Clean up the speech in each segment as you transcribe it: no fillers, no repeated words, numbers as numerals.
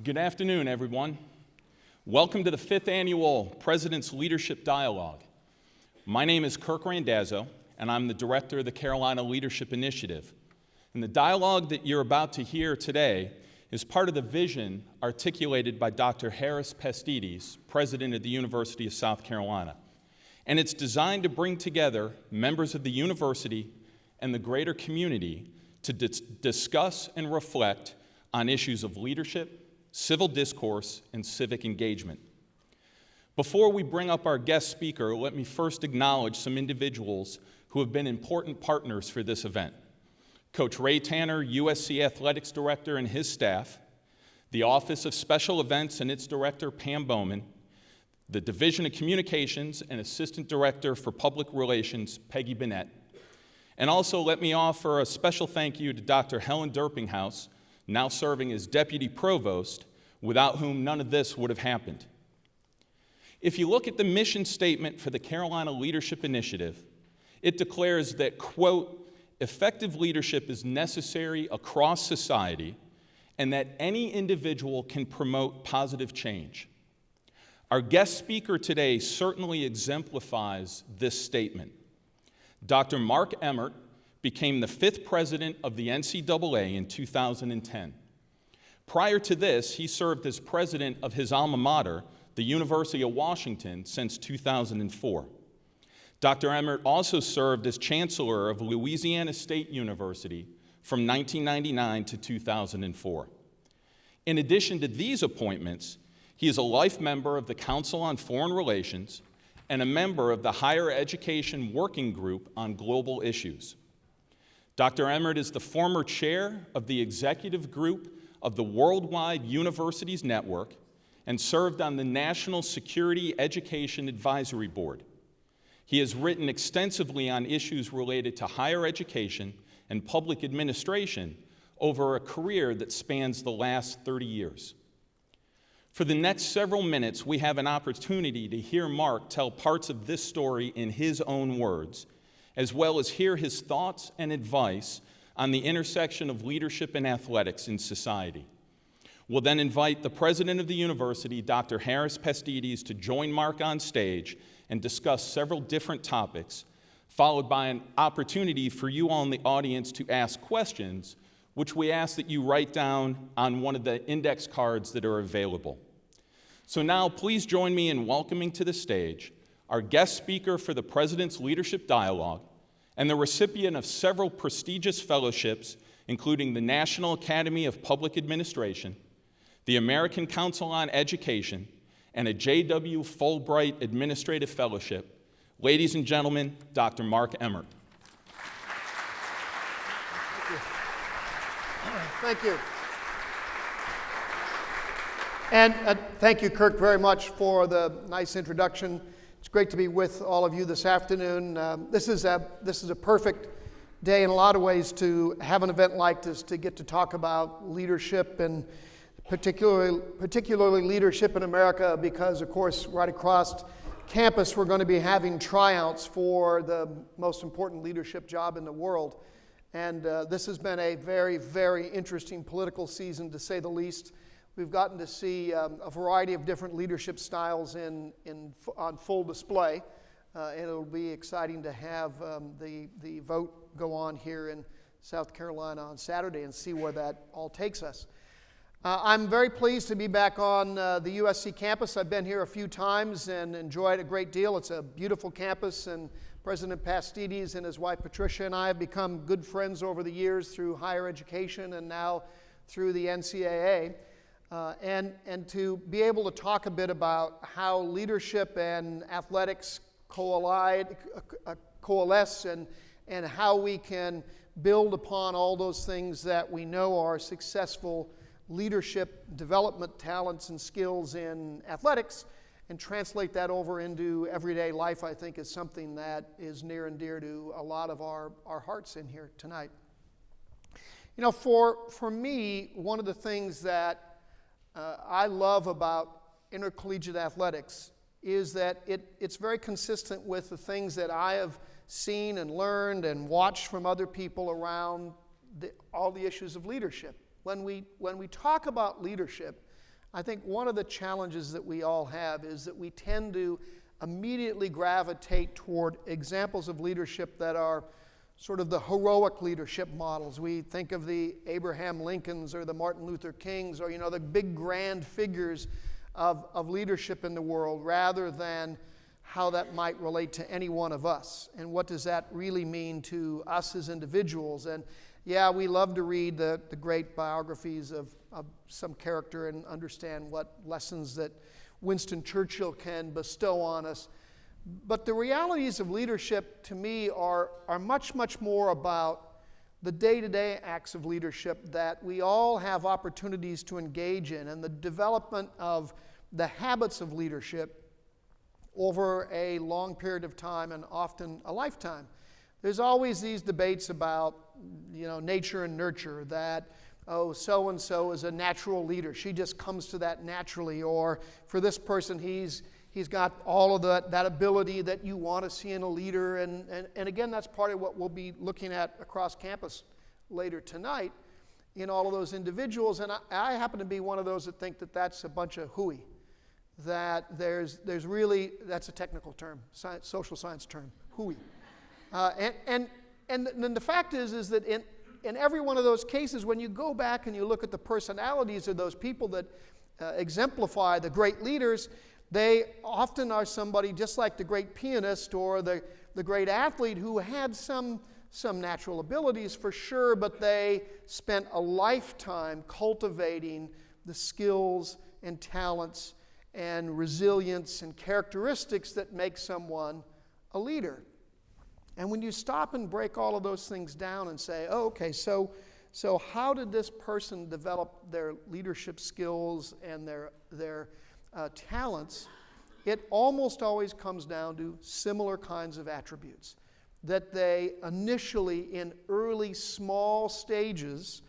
Good afternoon, everyone. Welcome to the 5th Annual President's Leadership Dialogue. My name is Kirk Randazzo, and I'm the Director of the Carolina Leadership Initiative. And the dialogue that you're about to hear today is part of the vision articulated by Dr. Harris Pastides, President of the University of South Carolina. And it's designed to bring together members of the university and the greater community to discuss and reflect on issues of leadership, civil discourse, and civic engagement. Before we bring up our guest speaker, let me first acknowledge some individuals who have been important partners for this event. Coach Ray Tanner, USC Athletics Director, and his staff, the Office of Special Events and its Director, Pam Bowman, the Division of Communications and Assistant Director for Public Relations, Peggy Bennett. And also let me offer a special thank you to Dr. Helen Derpinghaus, now serving as Deputy Provost, without whom none of this would have happened. If you look at the mission statement for the Carolina Leadership Initiative, it declares that, quote, effective leadership is necessary across society and that any individual can promote positive change. Our guest speaker today certainly exemplifies this statement. Dr. Mark Emmert became the 5th president of the NCAA in 2010. Prior to this, he served as president of his alma mater, the University of Washington, since 2004. Dr. Emmert also served as chancellor of Louisiana State University from 1999 to 2004. In addition to these appointments, he is a life member of the Council on Foreign Relations and a member of the Higher Education Working Group on Global Issues. Dr. Emmert is the former chair of the executive group of the Worldwide Universities Network and served on the National Security Education Advisory Board. He has written extensively on issues related to higher education and public administration over a career that spans the last 30 years. For the next several minutes, we have an opportunity to hear Mark tell parts of this story in his own words, as well as hear his thoughts and advice on the intersection of leadership and athletics in society. We'll then invite the president of the university, Dr. Harris Pastides, to join Mark on stage and discuss several different topics, followed by an opportunity for you all in the audience to ask questions, which we ask that you write down on one of the index cards that are available. So now, please join me in welcoming to the stage our guest speaker for the President's Leadership Dialogue and the recipient of several prestigious fellowships, including the National Academy of Public Administration, the American Council on Education, and a J.W. Fulbright Administrative Fellowship. Ladies and gentlemen, Dr. Mark Emmert. Thank you. And thank you, Kirk, very much for the nice introduction. It's great to be with all of you this afternoon. This is a perfect day in a lot of ways to have an event like this, to get to talk about leadership, and particularly leadership in America, because, of course, right across campus we're going to be having tryouts for the most important leadership job in the world. And this has been a very, very interesting political season, to say the least. We've gotten to see a variety of different leadership styles on full display, and it'll be exciting to have the vote go on here in South Carolina on Saturday and see where that all takes us. I'm very pleased to be back on the USC campus. I've been here a few times and enjoyed it a great deal. It's a beautiful campus, and President Pastides and his wife Patricia and I have become good friends over the years through higher education and now through the NCAA. And to be able to talk a bit about how leadership and athletics coalesce and how we can build upon all those things that we know are successful leadership development talents and skills in athletics and translate that over into everyday life, I think, is something that is near and dear to a lot of our hearts in here tonight. You know, for me, one of the things that I love about intercollegiate athletics is that it's very consistent with the things that I have seen and learned and watched from other people around all the issues of leadership. When we talk about leadership, I think one of the challenges that we all have is that we tend to immediately gravitate toward examples of leadership that are sort of the heroic leadership models. We think of the Abraham Lincolns or the Martin Luther Kings or, the big grand figures of leadership in the world, rather than how that might relate to any one of us. And what does that really mean to us as individuals? And yeah, we love to read the great biographies of some character and understand what lessons that Winston Churchill can bestow on us. But the realities of leadership, to me, are much, much more about the day-to-day acts of leadership that we all have opportunities to engage in, and the development of the habits of leadership over a long period of time and often a lifetime. There's always these debates about, nature and nurture, that, so-and-so is a natural leader. She just comes to that naturally. Or for this person, he's got all of that ability that you want to see in a leader. And again, that's part of what we'll be looking at across campus later tonight in all of those individuals. And I happen to be one of those that think that that's a bunch of hooey. That there's really, that's a technical term, social science term, hooey. And then the fact is that in every one of those cases, when you go back and you look at the personalities of those people that exemplify the great leaders, they often are somebody just like the great pianist or the great athlete who had some natural abilities for sure, but they spent a lifetime cultivating the skills and talents and resilience and characteristics that make someone a leader. And when you stop and break all of those things down and say, okay, so how did this person develop their leadership skills and their talents, it almost always comes down to similar kinds of attributes. That they initially, in early small stages,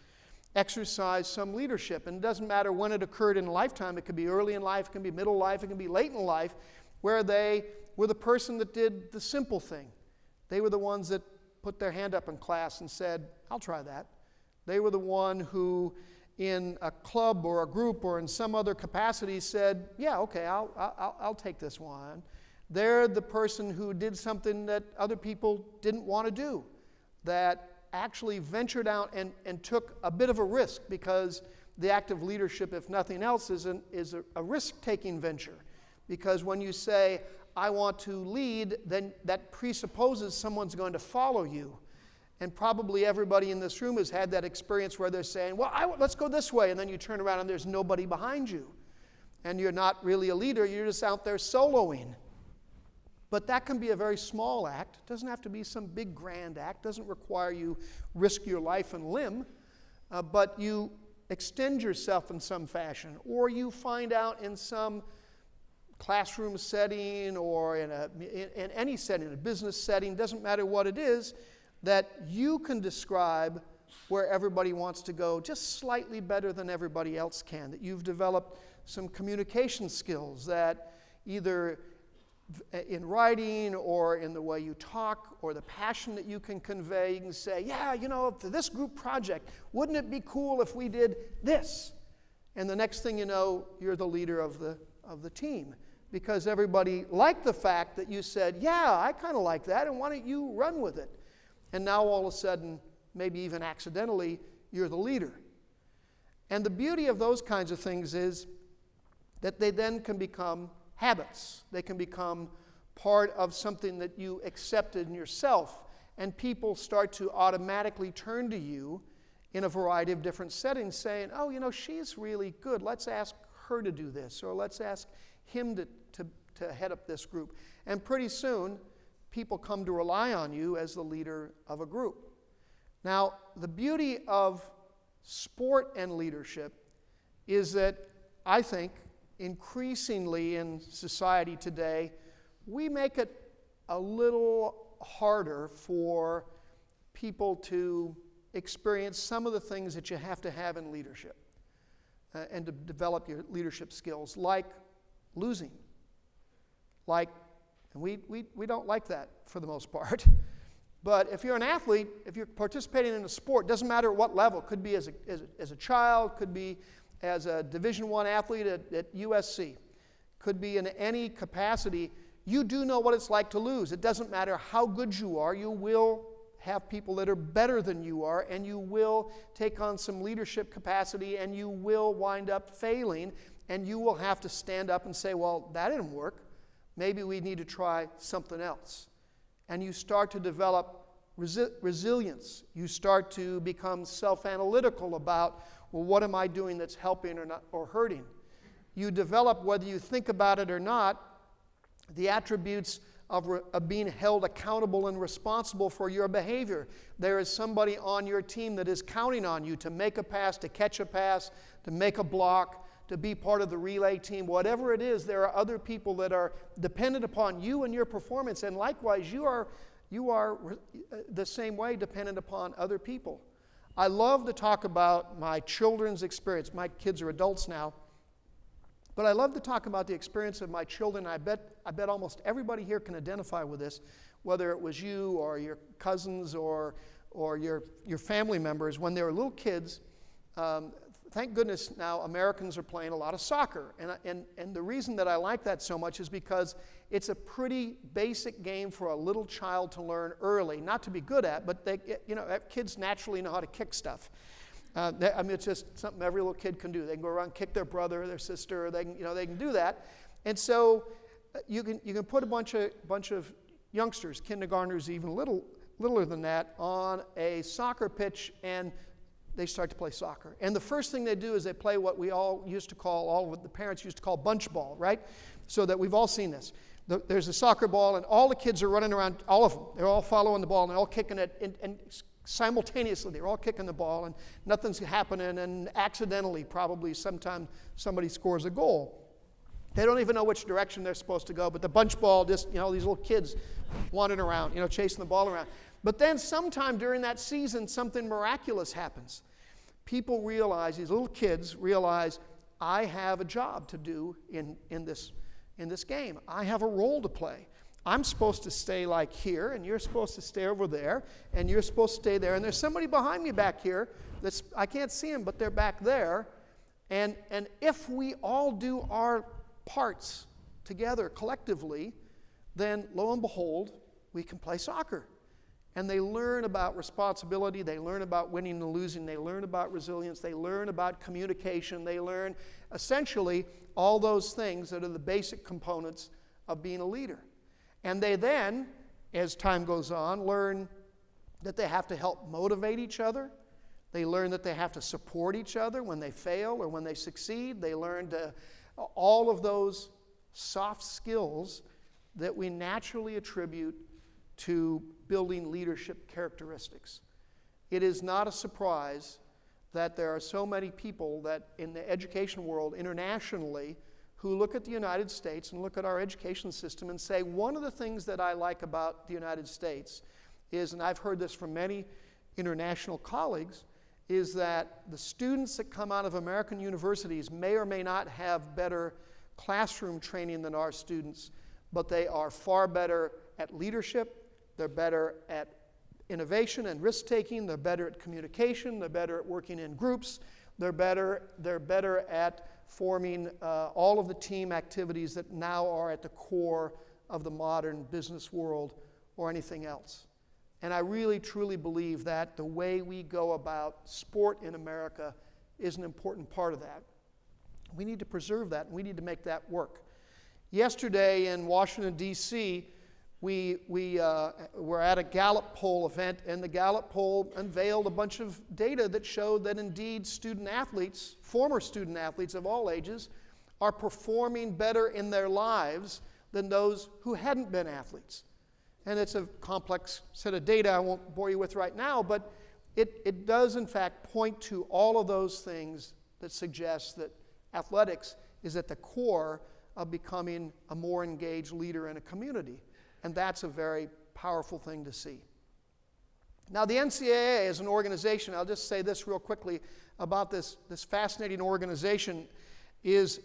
exercise some leadership. And it doesn't matter when it occurred in lifetime. It could be early in life, it can be middle life, it can be late in life, where they were the person that did the simple thing. They were the ones that put their hand up in class and said, I'll try that. They were the one who, in a club or a group or in some other capacity, said, yeah, okay, I'll take this one. They're the person who did something that other people didn't want to do, that actually ventured out and took a bit of a risk, because the act of leadership, if nothing else, is a risk-taking venture. Because when you say, I want to lead, then that presupposes someone's going to follow you. And probably everybody in this room has had that experience where they're saying, well, let's go this way, and then you turn around and there's nobody behind you. And you're not really a leader, you're just out there soloing. But that can be a very small act. It doesn't have to be some big grand act. It doesn't require you risk your life and limb. But you extend yourself in some fashion, or you find out in some classroom setting or in any setting, a business setting, doesn't matter what it is, that you can describe where everybody wants to go just slightly better than everybody else can, that you've developed some communication skills that either in writing or in the way you talk or the passion that you can convey, you can say, yeah, for this group project, wouldn't it be cool if we did this? And the next thing you know, you're the leader of the team, because everybody liked the fact that you said, yeah, I kind of like that, and why don't you run with it? And now all of a sudden, maybe even accidentally, you're the leader. And the beauty of those kinds of things is that they then can become habits. They can become part of something that you accepted in yourself, and people start to automatically turn to you in a variety of different settings saying, oh, she's really good. Let's ask her to do this, or let's ask him to head up this group. And pretty soon, people come to rely on you as the leader of a group. Now, the beauty of sport and leadership is that I think increasingly in society today, we make it a little harder for people to experience some of the things that you have to have in leadership and to develop your leadership skills, like losing. And we don't like that for the most part. But if you're an athlete, if you're participating in a sport, doesn't matter at what level, could be as a child, could be as a Division I athlete at USC, could be in any capacity, you do know what it's like to lose. It doesn't matter how good you are, you will have people that are better than you are, and you will take on some leadership capacity, and you will wind up failing, and you will have to stand up and say, well, that didn't work. Maybe we need to try something else. And you start to develop resilience. You start to become self-analytical about, well, what am I doing that's helping or not, or hurting? You develop, whether you think about it or not, the attributes of being held accountable and responsible for your behavior. There is somebody on your team that is counting on you to make a pass, to catch a pass, to make a block, to be part of the relay team. Whatever it is, there are other people that are dependent upon you and your performance, and likewise, you are the same way dependent upon other people. I love to talk about my children's experience. My kids are adults now. But I love to talk about the experience of my children. I bet almost everybody here can identify with this, whether it was you or your cousins or your family members. When they were little kids, thank goodness now Americans are playing a lot of soccer. And the reason that I like that so much is because it's a pretty basic game for a little child to learn early. Not to be good at, but kids naturally know how to kick stuff. It's just something every little kid can do. They can go around, kick their brother or their sister, or they can do that. And so you can put a bunch of youngsters, kindergartners, even littler than that, on a soccer pitch, and they start to play soccer. And the first thing they do is they play what we all used to call, all of the parents used to call bunch ball, right? So that we've all seen this. There's a soccer ball, and all the kids are running around, all of them. They're all following the ball, and they're all kicking it, and simultaneously, they're all kicking the ball, and nothing's happening, and accidentally, probably sometime somebody scores a goal. They don't even know which direction they're supposed to go, but the bunch ball just, these little kids wandering around, chasing the ball around. But then sometime during that season, something miraculous happens. People realize, these little kids realize, I have a job to do in this game. I have a role to play. I'm supposed to stay like here, and you're supposed to stay over there, and you're supposed to stay there. And there's somebody behind me back here I can't see them, but they're back there. And if we all do our parts together collectively, then lo and behold, we can play soccer. And they learn about responsibility, they learn about winning and losing, they learn about resilience, they learn about communication, they learn essentially all those things that are the basic components of being a leader. And they then, as time goes on, learn that they have to help motivate each other. They learn that they have to support each other when they fail or when they succeed. They learn all of those soft skills that we naturally attribute to building leadership characteristics. It is not a surprise that there are so many people that in the education world internationally who look at the United States and look at our education system and say, one of the things that I like about the United States is, and I've heard this from many international colleagues, is that the students that come out of American universities may or may not have better classroom training than our students, but they are far better at leadership, they're better at innovation and risk-taking, they're better at communication, they're better at working in groups, they're better at forming all of the team activities that now are at the core of the modern business world or anything else. And I really, truly believe that the way we go about sport in America is an important part of that. We need to preserve that, and we need to make that work. Yesterday in Washington, D.C., we were at a Gallup poll event, and the Gallup poll unveiled a bunch of data that showed that indeed student athletes, former student athletes of all ages, are performing better in their lives than those who hadn't been athletes. And it's a complex set of data I won't bore you with right now, but it does in fact point to all of those things that suggest that athletics is at the core of becoming a more engaged leader in a community. And that's a very powerful thing to see. Now, the NCAA as an organization, I'll just say this real quickly about this fascinating organization, is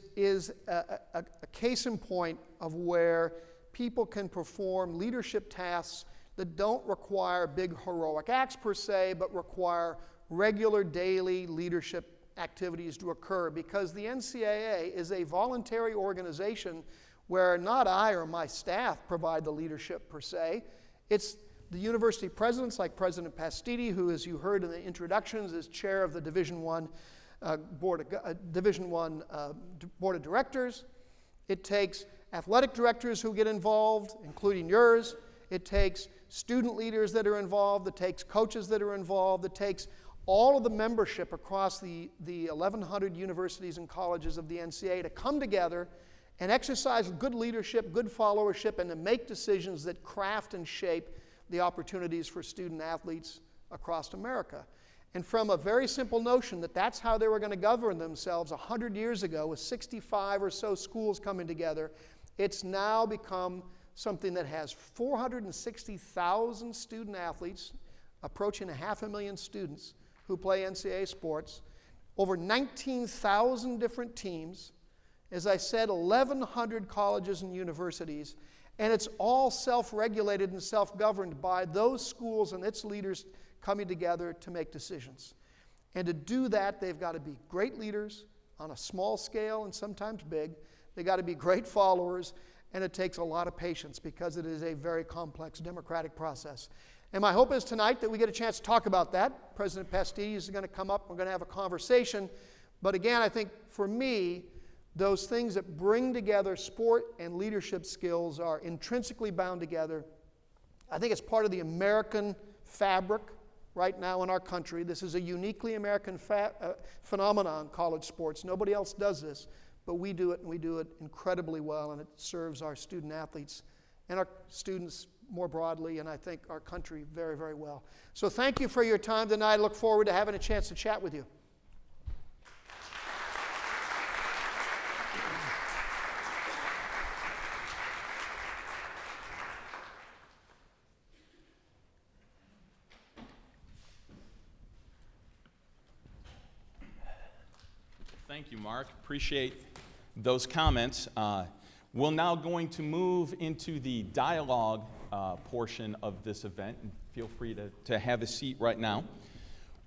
a case in point of where people can perform leadership tasks that don't require big heroic acts per se, but require regular daily leadership activities to occur, because the NCAA is a voluntary organization where not I or my staff provide the leadership per se. It's the university presidents like President Pastidi, who, as you heard in the introductions, is chair of the Division I Board of Directors. It takes athletic directors who get involved, including yours. It takes student leaders that are involved. It takes coaches that are involved. It takes all of the membership across the 1,100 universities and colleges of the NCAA to come together and exercise good leadership, good followership, and to make decisions that craft and shape the opportunities for student athletes across America. And from a very simple notion that that's how they were going to govern themselves 100 years ago, with 65 or so schools coming together, it's now become something that has 460,000 student athletes, approaching 500,000 students who play NCAA sports, over 19,000 different teams, as I said, 1,100 colleges and universities, and it's all self-regulated and self-governed by those schools and its leaders coming together to make decisions. And to do that, they've got to be great leaders on a small scale and sometimes big. They've got to be great followers, and it takes a lot of patience because it is a very complex democratic process. And my hope is tonight that we get a chance to talk about that. President Pastidi is going to come up. We're going to have a conversation. But again, I think for me, those things that bring together sport and leadership skills are intrinsically bound together. I think it's part of the American fabric right now in our country. This is a uniquely American phenomenon, college sports. Nobody else does this, but we do it, and we do it incredibly well, and it serves our student athletes and our students more broadly, and I think our country very, very well. So thank you for your time tonight. I look forward to having a chance to chat with you. Thank you, Mark. Appreciate those comments. We're now going to move into the dialogue portion of this event, and feel free to have a seat right now.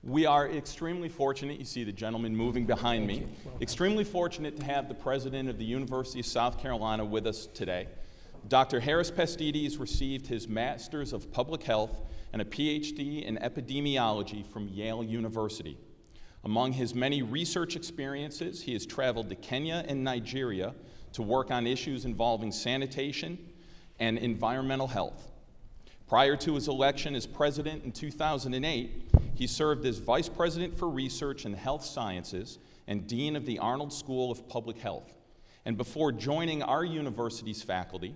We are extremely fortunate, you see the gentleman moving behind me, extremely fortunate to have the president of the University of South Carolina with us today. Dr. Harris Pastides received his Master's of Public Health and a PhD in Epidemiology from Yale University. Among his many research experiences, he has traveled to Kenya and Nigeria to work on issues involving sanitation and environmental health. Prior to his election as president in 2008, he served as vice president for research and health sciences and dean of the Arnold School of Public Health. And before joining our university's faculty,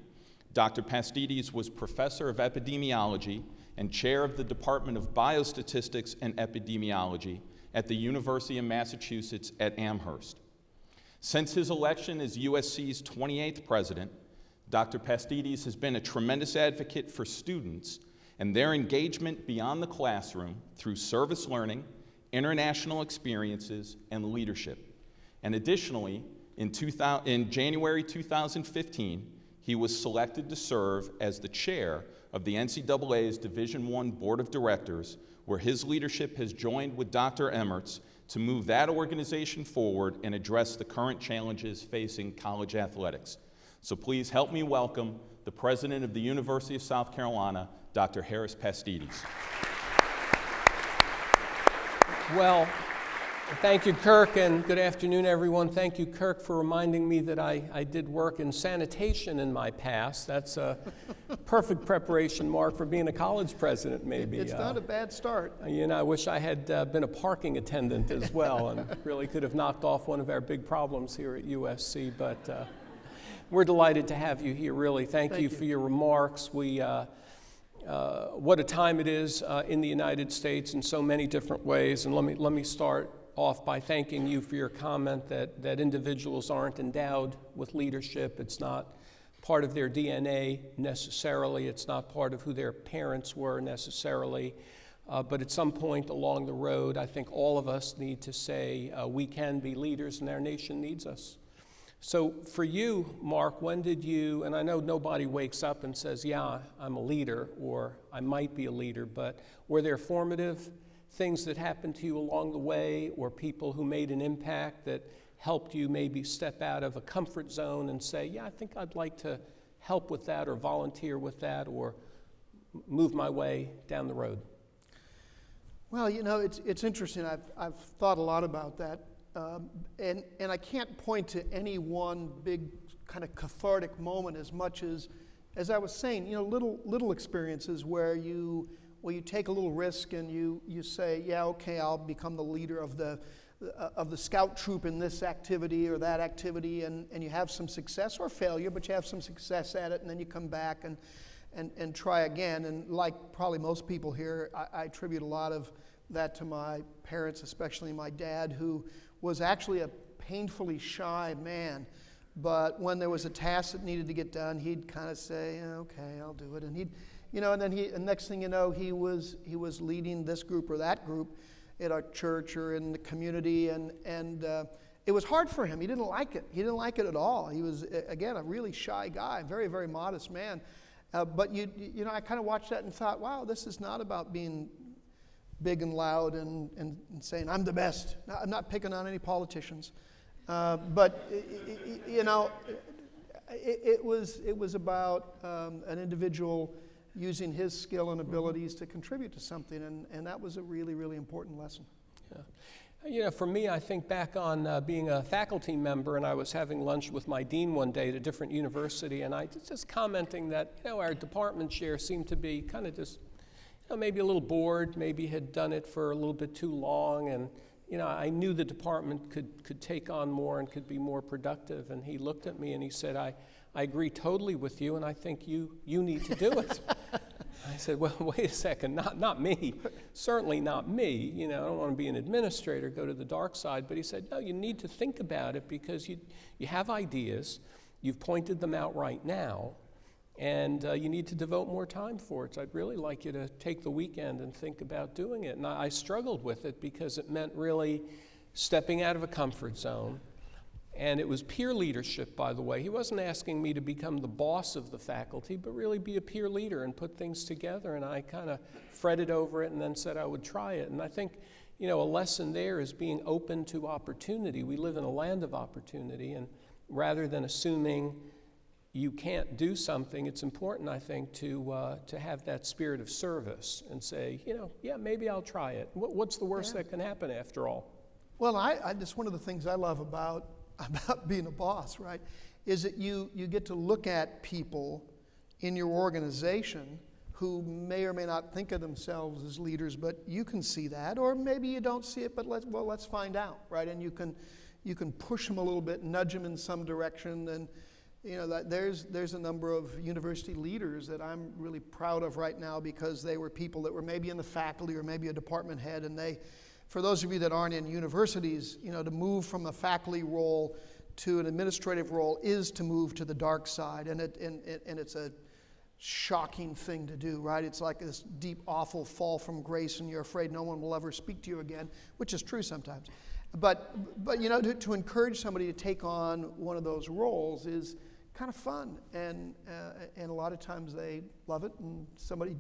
Dr. Pastides was professor of epidemiology and chair of the Department of Biostatistics and Epidemiology at the University of Massachusetts at Amherst. Since his election as USC's 28th president, Dr. Pastides has been a tremendous advocate for students and their engagement beyond the classroom through service learning, international experiences, and leadership. And additionally, in January 2015, he was selected to serve as the chair of the NCAA's Division I Board of Directors, where his leadership has joined with Dr. Emmerts to move that organization forward and address the current challenges facing college athletics. So please help me welcome the president of the University of South Carolina, Dr. Harris Pastides. Well, thank you, Kirk, and good afternoon, everyone. Thank you, Kirk, for reminding me that I did work in sanitation in my past. That's a perfect preparation, Mark, for being a college president, maybe. It's not a bad start. You know, I wish I had been a parking attendant as well and really could have knocked off one of our big problems here at USC, but we're delighted to have you here, really. Thank you for your remarks. What a time it is in the United States in so many different ways, and let me start off by thanking you for your comment that individuals aren't endowed with leadership. It's not part of their DNA necessarily. It's not part of who their parents were necessarily. But at some point along the road, I think all of us need to say we can be leaders and our nation needs us. So for you, Mark, when did you, and I know nobody wakes up and says, yeah, I'm a leader, or I might be a leader, but were there formative things that happened to you along the way, or people who made an impact that helped you maybe step out of a comfort zone and say, yeah, I think I'd like to help with that or volunteer with that or move my way down the road? Well, you know, it's interesting. I've thought a lot about that, and I can't point to any one big kind of cathartic moment as much as I was saying. You know, little experiences where you take a little risk and you say, yeah, okay, I'll become the leader of the scout troop in this activity or that activity, and you have some success or failure, but you have some success at it, and then you come back and try again. And like probably most people here, I attribute a lot of that to my parents, especially my dad, who was actually a painfully shy man. But when there was a task that needed to get done, he'd kind of say, yeah, okay, I'll do it. And and next thing you know, he was leading this group or that group at our church or in the community, and it was hard for him. He didn't like it. He didn't like it at all. He was, again, a really shy guy, very, very modest man. But I kind of watched that and thought, wow, this is not about being big and loud and saying I'm the best. I'm not picking on any politicians, but it was about an individual using his skill and abilities to contribute to something, and that was a really, really important lesson. Yeah. You know, for me, I think back on being a faculty member, and I was having lunch with my dean one day at a different university, and I was just commenting that, our department chair seemed to be kind of just, maybe a little bored, maybe had done it for a little bit too long, and, I knew the department could take on more and could be more productive, and he looked at me and he said, I agree totally with you, and I think you need to do it. I said, well, wait a second, not me, certainly not me. I don't want to be an administrator, go to the dark side. But he said, no, you need to think about it because you have ideas, you've pointed them out right now, and you need to devote more time for it. So I'd really like you to take the weekend and think about doing it. And I struggled with it because it meant really stepping out of a comfort zone. And it was peer leadership, by the way. He wasn't asking me to become the boss of the faculty, but really be a peer leader and put things together. And I kind of fretted over it and then said I would try it. And I think, a lesson there is being open to opportunity. We live in a land of opportunity, and rather than assuming you can't do something, it's important, I think, to have that spirit of service and say, yeah, maybe I'll try it. What's the worst that can happen after all? Well, that's one of the things I love about being a boss, right, is that you get to look at people in your organization who may or may not think of themselves as leaders, but you can see that, or maybe you don't see it, but let's find out, right? And you can push them a little bit, nudge them in some direction, and there's a number of university leaders that I'm really proud of right now because they were people that were maybe in the faculty or maybe a department head, and they. For those of you that aren't in universities, to move from a faculty role to an administrative role is to move to the dark side, and it's a shocking thing to do, right? It's like this deep, awful fall from grace, and you're afraid no one will ever speak to you again, which is true sometimes. But to encourage somebody to take on one of those roles is kind of fun, and a lot of times they love it, and somebody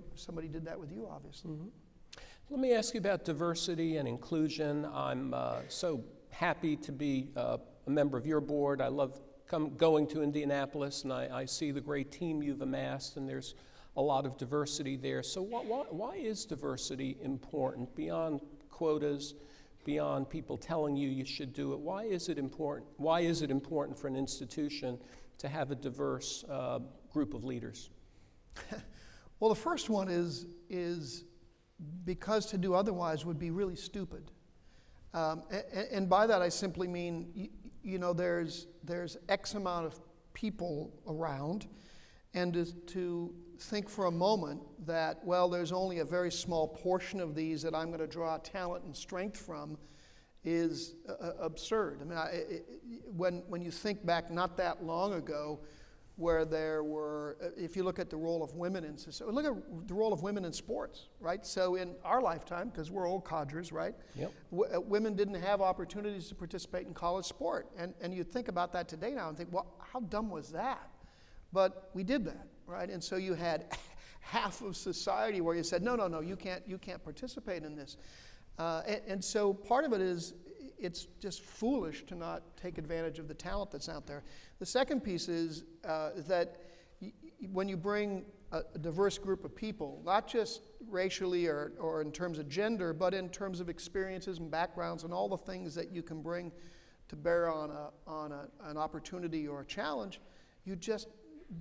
did that with you, obviously. Mm-hmm. Let me ask you about diversity and inclusion. I'm so happy to be a member of your board. I love going to Indianapolis, and I see the great team you've amassed, and there's a lot of diversity there. So why is diversity important beyond quotas, beyond people telling you should do it? Why is it important? Why is it important for an institution to have a diverse group of leaders? Well, the first one is because to do otherwise would be really stupid. And by that I simply mean, there's X amount of people around, and to think for a moment that, well, there's only a very small portion of these that I'm going to draw talent and strength from is absurd. I mean, when you think back not that long ago, where there were, if you look at the role of women in society, look at the role of women in sports, right? So in our lifetime, because we're old codgers, right? Yep. Women didn't have opportunities to participate in college sport. And you think about that today now and think, well, how dumb was that? But we did that, right? And so you had half of society where you said, no, you can't participate in this. And so part of it is it's just foolish to not take advantage of the talent that's out there. The second piece is that when you bring a diverse group of people, not just racially or in terms of gender, but in terms of experiences and backgrounds and all the things that you can bring to bear on an opportunity or a challenge, you just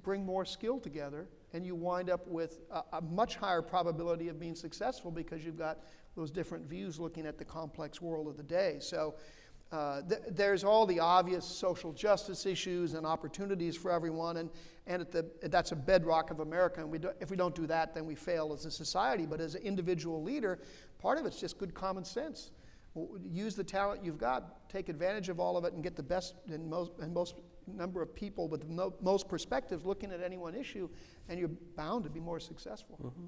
bring more skill together and you wind up with a much higher probability of being successful because you've got those different views looking at the complex world of the day. So there's all the obvious social justice issues and opportunities for everyone, and that's a bedrock of America. And if we don't do that, then we fail as a society. But as an individual leader, part of it's just good common sense. Use the talent you've got, take advantage of all of it, and get the best and most number of people with the most perspectives looking at any one issue, and you're bound to be more successful. Mm-hmm.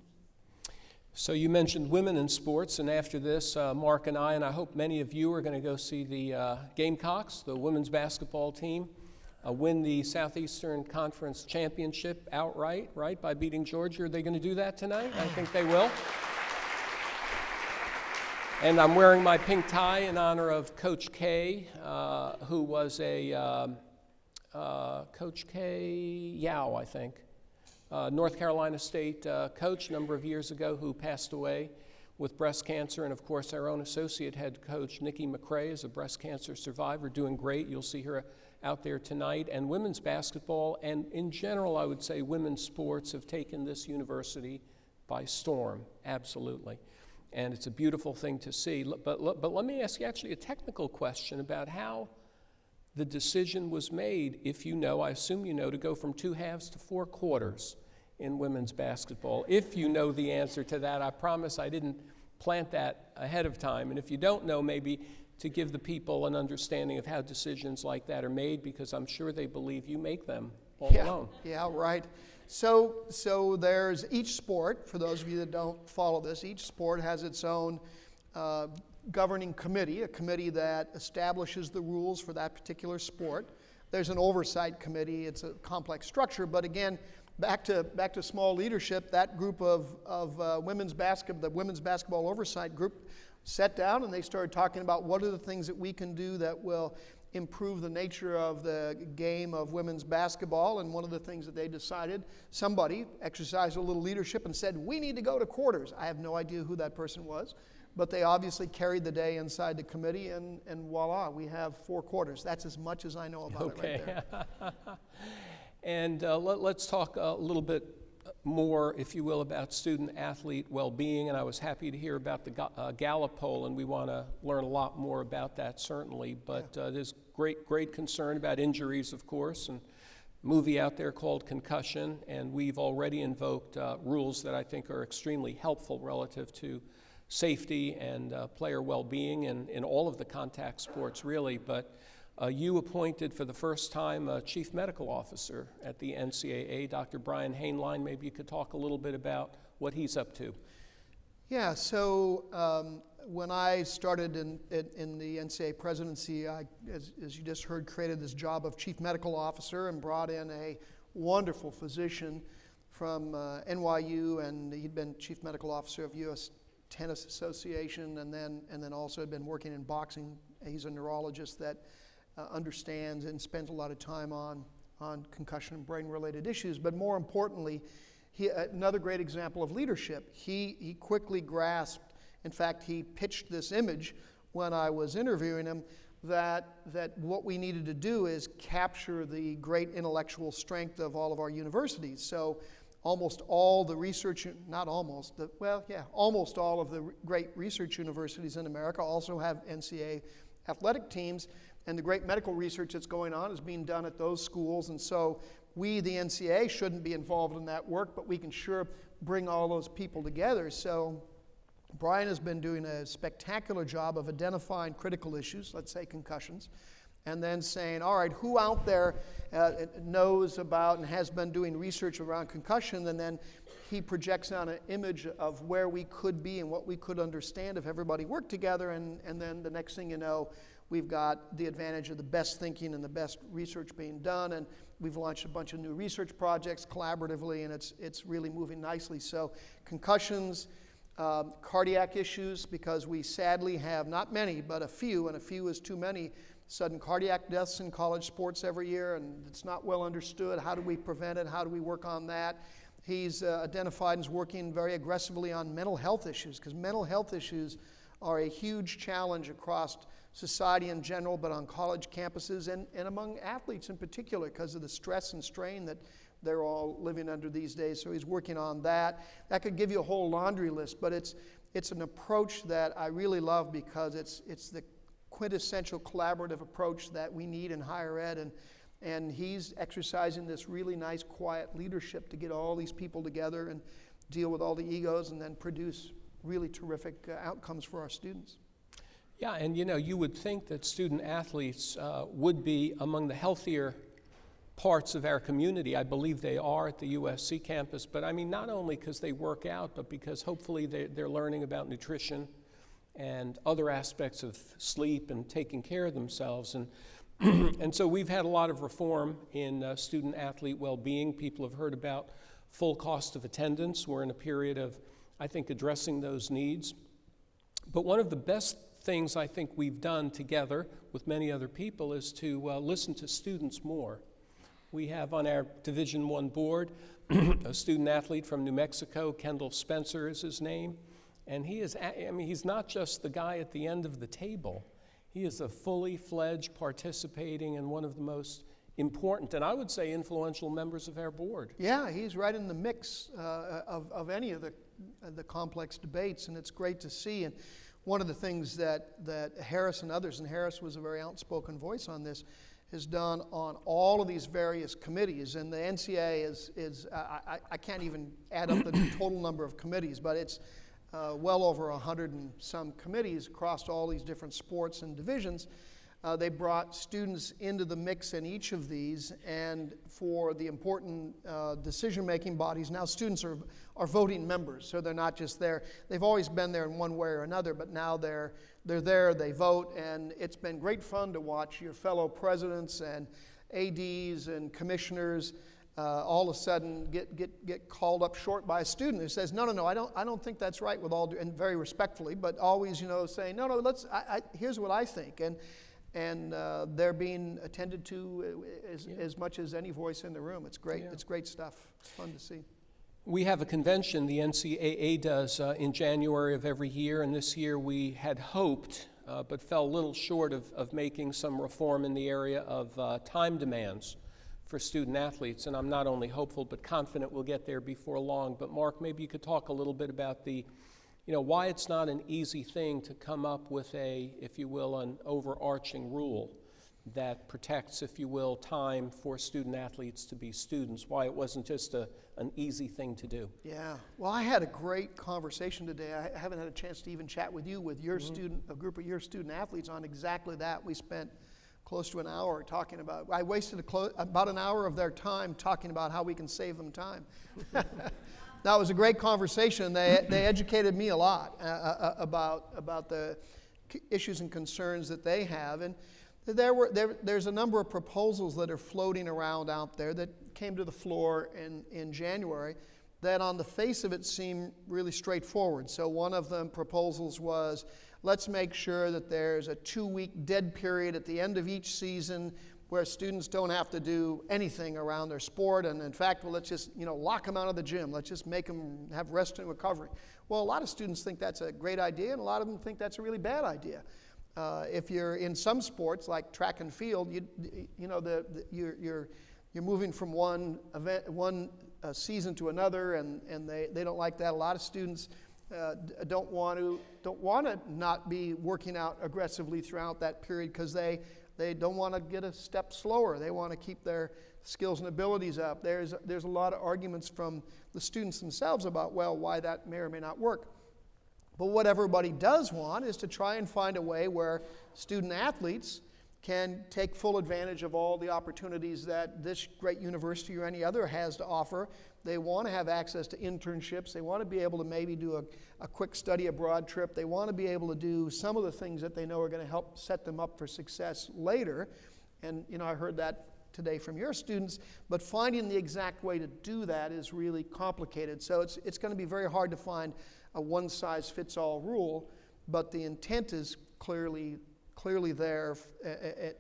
So you mentioned women in sports, and after this, Mark and I hope many of you are going to go see the Gamecocks, the women's basketball team, win the Southeastern Conference Championship outright, right, by beating Georgia. Are they going to do that tonight? I think they will. And I'm wearing my pink tie in honor of Coach K, who was Coach K Yao, I think. North Carolina State coach a number of years ago who passed away with breast cancer. And of course, our own associate head coach, Nikki McCrae, is a breast cancer survivor, doing great. You'll see her out there tonight. And women's basketball, and in general, I would say women's sports, have taken this university by storm, absolutely. And it's a beautiful thing to see. But let me ask you actually a technical question about how the decision was made, if you know, I assume you know, to go from 2 halves to 4 quarters in women's basketball. If you know the answer to that, I promise I didn't plant that ahead of time. And if you don't know, maybe to give the people an understanding of how decisions like that are made, because I'm sure they believe you make them all alone. Yeah, right. So there's each sport, for those of you that don't follow this, each sport has its own governing committee, a committee that establishes the rules for that particular sport. There's an oversight committee. It's a complex structure, but again, back to small leadership, that group of women's basketball oversight group sat down and they started talking about what are the things that we can do that will improve the nature of the game of women's basketball. And one of the things that they decided, somebody exercised a little leadership and said, we need to go to quarters. I have no idea who that person was, but they obviously carried the day inside the committee, and voila, we have 4 quarters. That's as much as I know about it right there. And let's talk a little bit more, if you will, about student-athlete well-being. And I was happy to hear about the Gallup poll, and we want to learn a lot more about that, certainly. But there's great concern about injuries, of course, and a movie out there called Concussion, and we've already invoked rules that I think are extremely helpful relative to safety and player well-being in all of the contact sports, really. But you appointed for the first time a chief medical officer at the NCAA, Dr. Brian Hainline. Maybe you could talk a little bit about what he's up to. Yeah, so when I started in the NCAA presidency, I, as you just heard, created this job of chief medical officer and brought in a wonderful physician from NYU, and he'd been chief medical officer of U.S. Tennis Association, and then also had been working in boxing. He's a neurologist that understands and spends a lot of time on concussion and brain-related issues. But more importantly, another great example of leadership. He quickly grasped, in fact, he pitched this image when I was interviewing him, that what we needed to do is capture the great intellectual strength of all of our universities. So almost all the research, almost all of the great research universities in America also have NCAA athletic teams, and the great medical research that's going on is being done at those schools. And so we, the NCAA, shouldn't be involved in that work, but we can sure bring all those people together. So Brian has been doing a spectacular job of identifying critical issues, let's say concussions, and then saying, all right, who out there knows about and has been doing research around concussion, and then he projects on an image of where we could be and what we could understand if everybody worked together, and then the next thing you know, we've got the advantage of the best thinking and the best research being done, and we've launched a bunch of new research projects collaboratively, and it's really moving nicely. So concussions, cardiac issues, because we sadly have not many, but a few, and a few is too many, sudden cardiac deaths in college sports every year, and it's not well understood. How do we prevent it? How do we work on that? He's identified and is working very aggressively on mental health issues, because mental health issues are a huge challenge across society in general, but on college campuses and among athletes in particular, because of the stress and strain that they're all living under these days. So he's working on that. That could give you a whole laundry list, but it's an approach that I really love, because it's the quintessential collaborative approach that we need in higher ed, and he's exercising this really nice quiet leadership to get all these people together and deal with all the egos and then produce really terrific outcomes for our students. Yeah, and you would think that student athletes would be among the healthier parts of our community. I believe they are at the USC campus, but I mean, not only because they work out, but because hopefully they're learning about nutrition and other aspects of sleep and taking care of themselves. And so we've had a lot of reform in student athlete well-being. People have heard about full cost of attendance. We're in a period of, I think, addressing those needs. But one of the best things I think we've done together with many other people is to listen to students more. We have on our Division I board a student athlete from New Mexico, Kendall Spencer is his name, and he's not just the guy at the end of the table. He is a fully fledged, participating, and one of the most important, and I would say influential members of our board. Yeah, he's right in the mix of any of the complex debates, and it's great to see. And one of the things that Harris and others, and Harris was a very outspoken voice on this, has done on all of these various committees, and the NCAA is I can't even add up the total number of committees, but it's well over 100 and some committees across all these different sports and divisions. They brought students into the mix in each of these, and for the important decision-making bodies, now students are voting members, so they're not just there. They've always been there in one way or another, but now they're there, they vote, and it's been great fun to watch your fellow presidents and ADs and commissioners all of a sudden get called up short by a student who says, no, I don't think that's right, with all and very respectfully, but always saying, no, here's what I think, and they're being attended to as much as any voice in the room. It's great. Yeah. It's great stuff. It's fun to see. We have a convention the NCAA does in January of every year, and this year we had hoped, but fell a little short of making some reform in the area of time demands for student athletes. And I'm not only hopeful but confident we'll get there before long. But Mark, maybe you could talk a little bit about why it's not an easy thing to come up with if you will, an overarching rule that protects, if you will, time for student athletes to be students, why it wasn't just an easy thing to do. Yeah, well, I had a great conversation today. I haven't had a chance to even chat with you, with your a group of your student athletes on exactly that. We spent close to an hour talking about, I wasted about an hour of their time talking about how we can save them time. That was a great conversation. They educated me a lot about the issues and concerns that they have. And there's a number of proposals that are floating around out there that came to the floor in January that on the face of it seem really straightforward. So one of the proposals was, let's make sure that there's a 2-week dead period at the end of each season where students don't have to do anything around their sport, and in fact, well, let's just lock them out of the gym. Let's just make them have rest and recovery. Well, a lot of students think that's a great idea, and a lot of them think that's a really bad idea. If you're in some sports like track and field, you're moving from one season to another, and they don't like that. A lot of students don't want to not be working out aggressively throughout that period because they don't want to get a step slower. They want to keep their skills and abilities up. There's a lot of arguments from the students themselves about, why that may or may not work. But what everybody does want is to try and find a way where student athletes can take full advantage of all the opportunities that this great university or any other has to offer. They want to have access to internships. They want to be able to maybe do a quick study abroad trip. They want to be able to do some of the things that they know are going to help set them up for success later. And I heard that today from your students, but finding the exact way to do that is really complicated. So it's going to be very hard to find a one-size-fits-all rule, but the intent is clearly there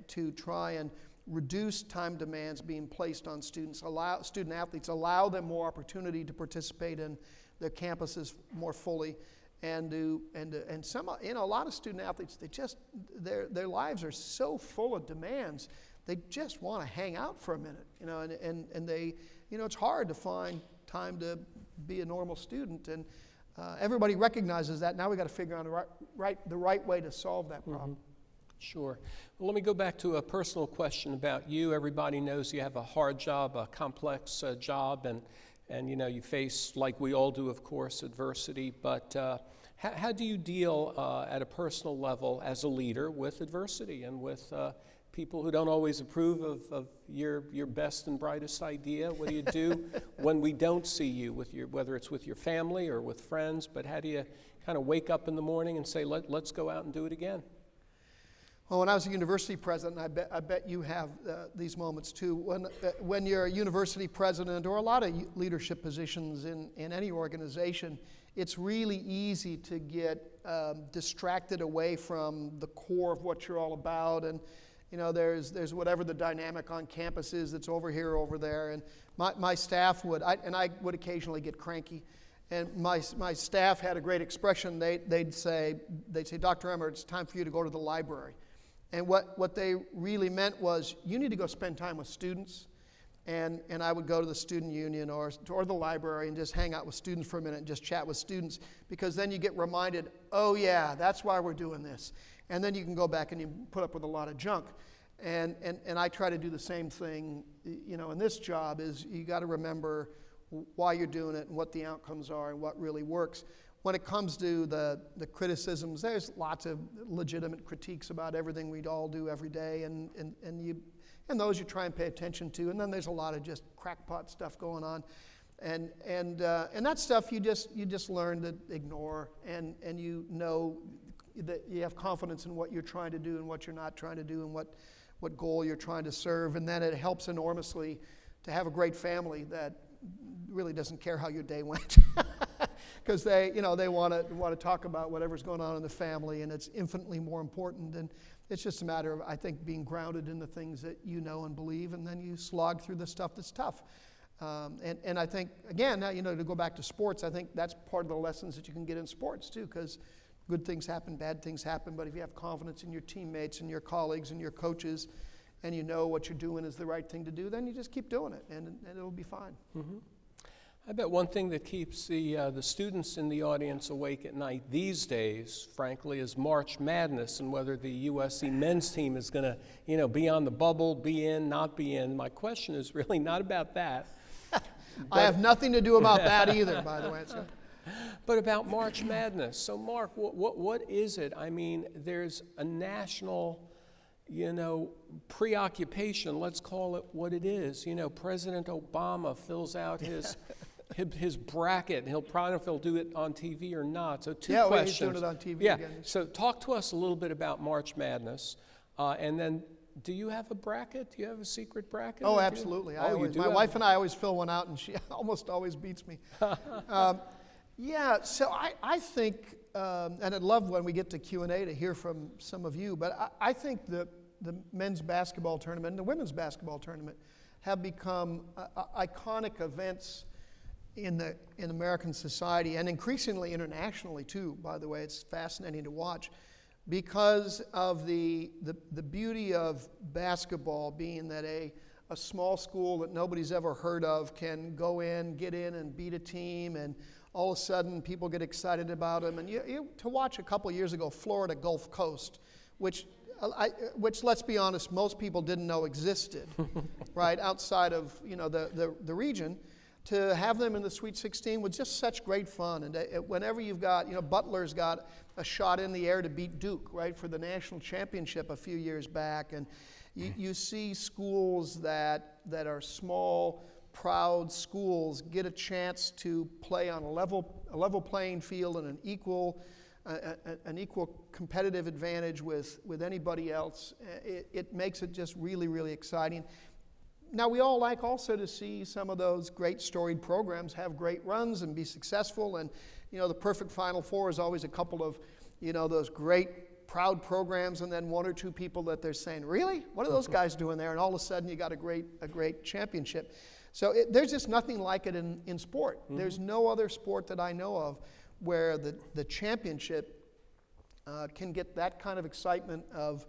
to try and reduce time demands being placed on students, allow student athletes, allow them more opportunity to participate in their campuses more fully, and some, a lot of student athletes, they just their lives are so full of demands, they just want to hang out for a minute, and they, it's hard to find time to be a normal student, and everybody recognizes that. Now we got to figure out the right way to solve that problem. Mm-hmm. Sure. Well, let me go back to a personal question about you. Everybody knows you have a hard job, a complex job, and you face, like we all do, of course, adversity. But how do you deal at a personal level as a leader with adversity and with people who don't always approve of your best and brightest idea? What do you do when we don't see you, whether it's with your family or with friends? But how do you kind of wake up in the morning and say, let's go out and do it again? Well, when I was a university president, I bet you have these moments too. When you're a university president or a lot of leadership positions in any organization, it's really easy to get distracted away from the core of what you're all about. And there's whatever the dynamic on campus is that's over here, over there. And my staff would, I would occasionally get cranky. And my staff had a great expression. They'd say, Dr. Emmer, it's time for you to go to the library. And what they really meant was, you need to go spend time with students. And I would go to the student union or the library and just hang out with students for a minute and just chat with students, because then you get reminded, oh yeah, that's why we're doing this. And then you can go back and you put up with a lot of junk. And I try to do the same thing, in this job, is you got to remember why you're doing it and what the outcomes are and what really works. When it comes to the criticisms, there's lots of legitimate critiques about everything we all do every day, and those you try and pay attention to. And then there's a lot of just crackpot stuff going on, and that stuff you just learn to ignore, and you know that you have confidence in what you're trying to do and what you're not trying to do and what goal you're trying to serve, and then it helps enormously to have a great family that really doesn't care how your day went. Because they want to talk about whatever's going on in the family, and it's infinitely more important. And it's just a matter of, I think, being grounded in the things that you know and believe, and then you slog through the stuff that's tough. And I think, again, to go back to sports, I think that's part of the lessons that you can get in sports too, because good things happen, bad things happen, but if you have confidence in your teammates and your colleagues and your coaches, and you know what you're doing is the right thing to do, then you just keep doing it, and it'll be fine. Mm-hmm. I bet one thing that keeps the students in the audience awake at night these days, frankly, is March Madness and whether the USC men's team is going to, be on the bubble, be in, not be in. My question is really not about that. I have nothing to do about that either, by the way. But about March Madness. So, Mark, what is it? I mean, there's a national, preoccupation. Let's call it what it is. President Obama fills out his bracket. He'll probably know if he'll do it on TV or not. So two questions. He's doing it on TV yeah. again. So talk to us a little bit about March Madness, and then do you have a bracket? Do you have a secret bracket? Oh, absolutely. My wife and I always fill one out, and she almost always beats me. So I think, and I'd love when we get to Q&A to hear from some of you, but I think the men's basketball tournament and the women's basketball tournament have become iconic events in American society, and increasingly internationally too, by the way. It's fascinating to watch because of the beauty of basketball being that a small school that nobody's ever heard of can get in and beat a team, and all of a sudden people get excited about them. And to watch a couple of years ago, Florida Gulf Coast, which let's be honest, most people didn't know existed, right, outside of the region. To have them in the Sweet 16 was just such great fun. And whenever you've got, Butler's got a shot in the air to beat Duke, right, for the national championship a few years back. And you see schools that are small, proud schools get a chance to play on a level playing field and an equal competitive advantage with anybody else. It makes it just really, really exciting. Now, we all like also to see some of those great storied programs have great runs and be successful. And, the perfect Final Four is always a couple of, those great, proud programs, and then one or two people that they're saying, really? What are those guys doing there? And all of a sudden, you got a great championship. So there's just nothing like it in sport. Mm-hmm. There's no other sport that I know of where the championship can get that kind of excitement of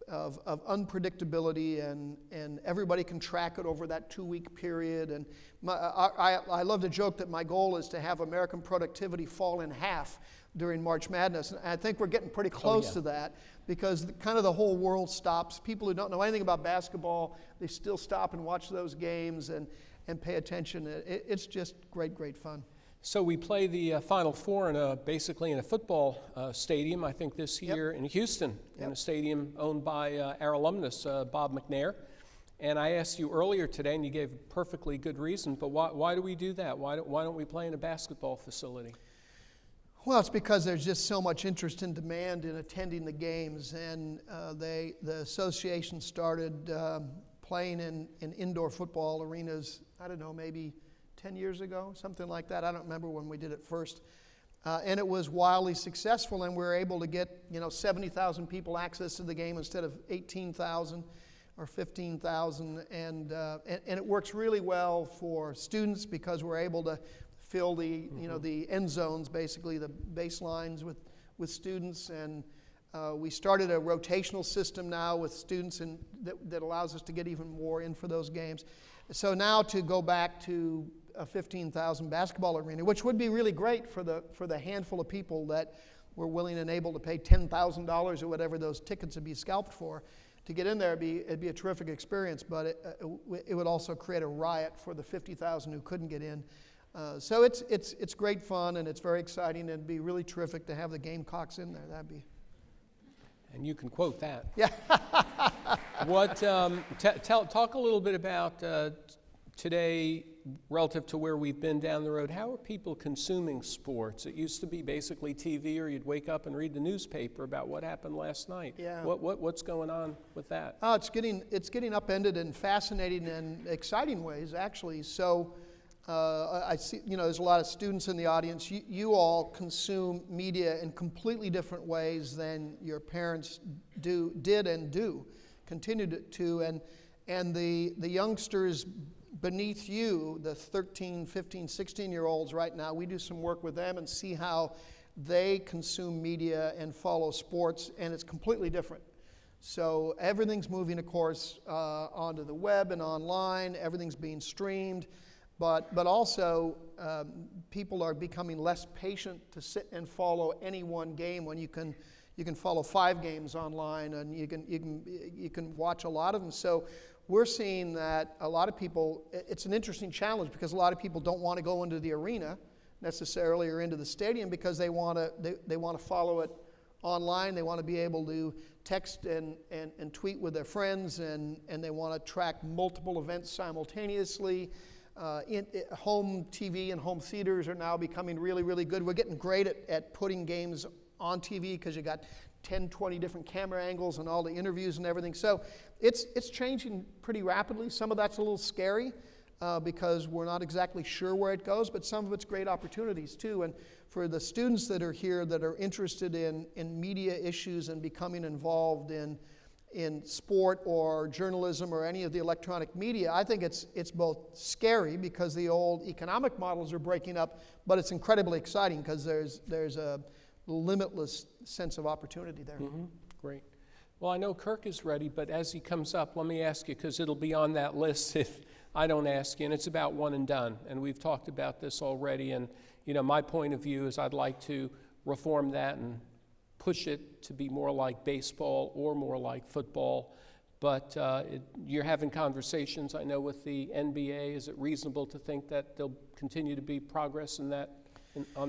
unpredictability, and everybody can track it over that 2-week period. And I love to joke that my goal is to have American productivity fall in half during March Madness. And I think we're getting pretty close to that, because kind of the whole world stops. People who don't know anything about basketball, they still stop and watch those games and pay attention. It's just great fun. So we play the Final Four basically in a football stadium, I think this year in Houston, in a stadium owned by our alumnus, Bob McNair. And I asked you earlier today, and you gave a perfectly good reason, but why do we do that? Why don't we play in a basketball facility? Well, it's because there's just so much interest and demand in attending the games, and the association started playing in indoor football arenas, I don't know, maybe 10 years ago, something like that. I don't remember when we did it first. And it was wildly successful, and we were able to get 70,000 people access to the game instead of 18,000 or 15,000. And it works really well for students, because we're able to fill the the end zones, basically the baselines with students. And we started a rotational system now with students, and that allows us to get even more in for those games. So now to go back to a 15,000 basketball arena, which would be really great for the handful of people that were willing and able to pay $10,000 or whatever those tickets would be scalped for. To get in there, it'd be a terrific experience, but it would also create a riot for the 50,000 who couldn't get in. So it's great fun, and it's very exciting, and it'd be really terrific to have the Gamecocks in there. That'd be. And you can quote that. Yeah. Talk a little bit about today relative to where we've been down the road. How are people consuming sports? It used to be basically TV, or you'd wake up and read the newspaper about what happened last night. Yeah. What's going on with that? Oh, it's getting upended in fascinating and exciting ways, actually. So I see, there's a lot of students in the audience. You all consume media in completely different ways than your parents did and do, continue to. And the youngsters beneath you, the 13, 15, 16-year-olds right now, we do some work with them and see how they consume media and follow sports, and it's completely different. So everything's moving, of course, onto the web and online. Everything's being streamed. But also, people are becoming less patient to sit and follow any one game when you can follow 5 games online, and you can watch a lot of them. So we're seeing that a lot of people, it's an interesting challenge, because a lot of people don't want to go into the arena necessarily or into the stadium, because they want to follow it online. They want to be able to text and tweet with their friends, and they want to track multiple events simultaneously. Home TV and home theaters are now becoming really, really good. We're getting great at putting games on TV, because you got 10, 20 different camera angles and all the interviews and everything. So it's changing pretty rapidly. Some of that's a little scary, because we're not exactly sure where it goes, but some of it's great opportunities too. And for the students that are here that are interested in media issues and becoming involved in sport or journalism or any of the electronic media, I think it's both scary, because the old economic models are breaking up, but it's incredibly exciting, because there's a limitless sense of opportunity there. Mm-hmm. Great. Well, I know Kirk is ready, but as he comes up, let me ask you, because it'll be on that list if I don't ask you, and it's about one and done. And we've talked about this already, and my point of view is I'd like to reform that and push it to be more like baseball or more like football. But you're having conversations, I know, with the NBA. Is it reasonable to think that there'll continue to be progress on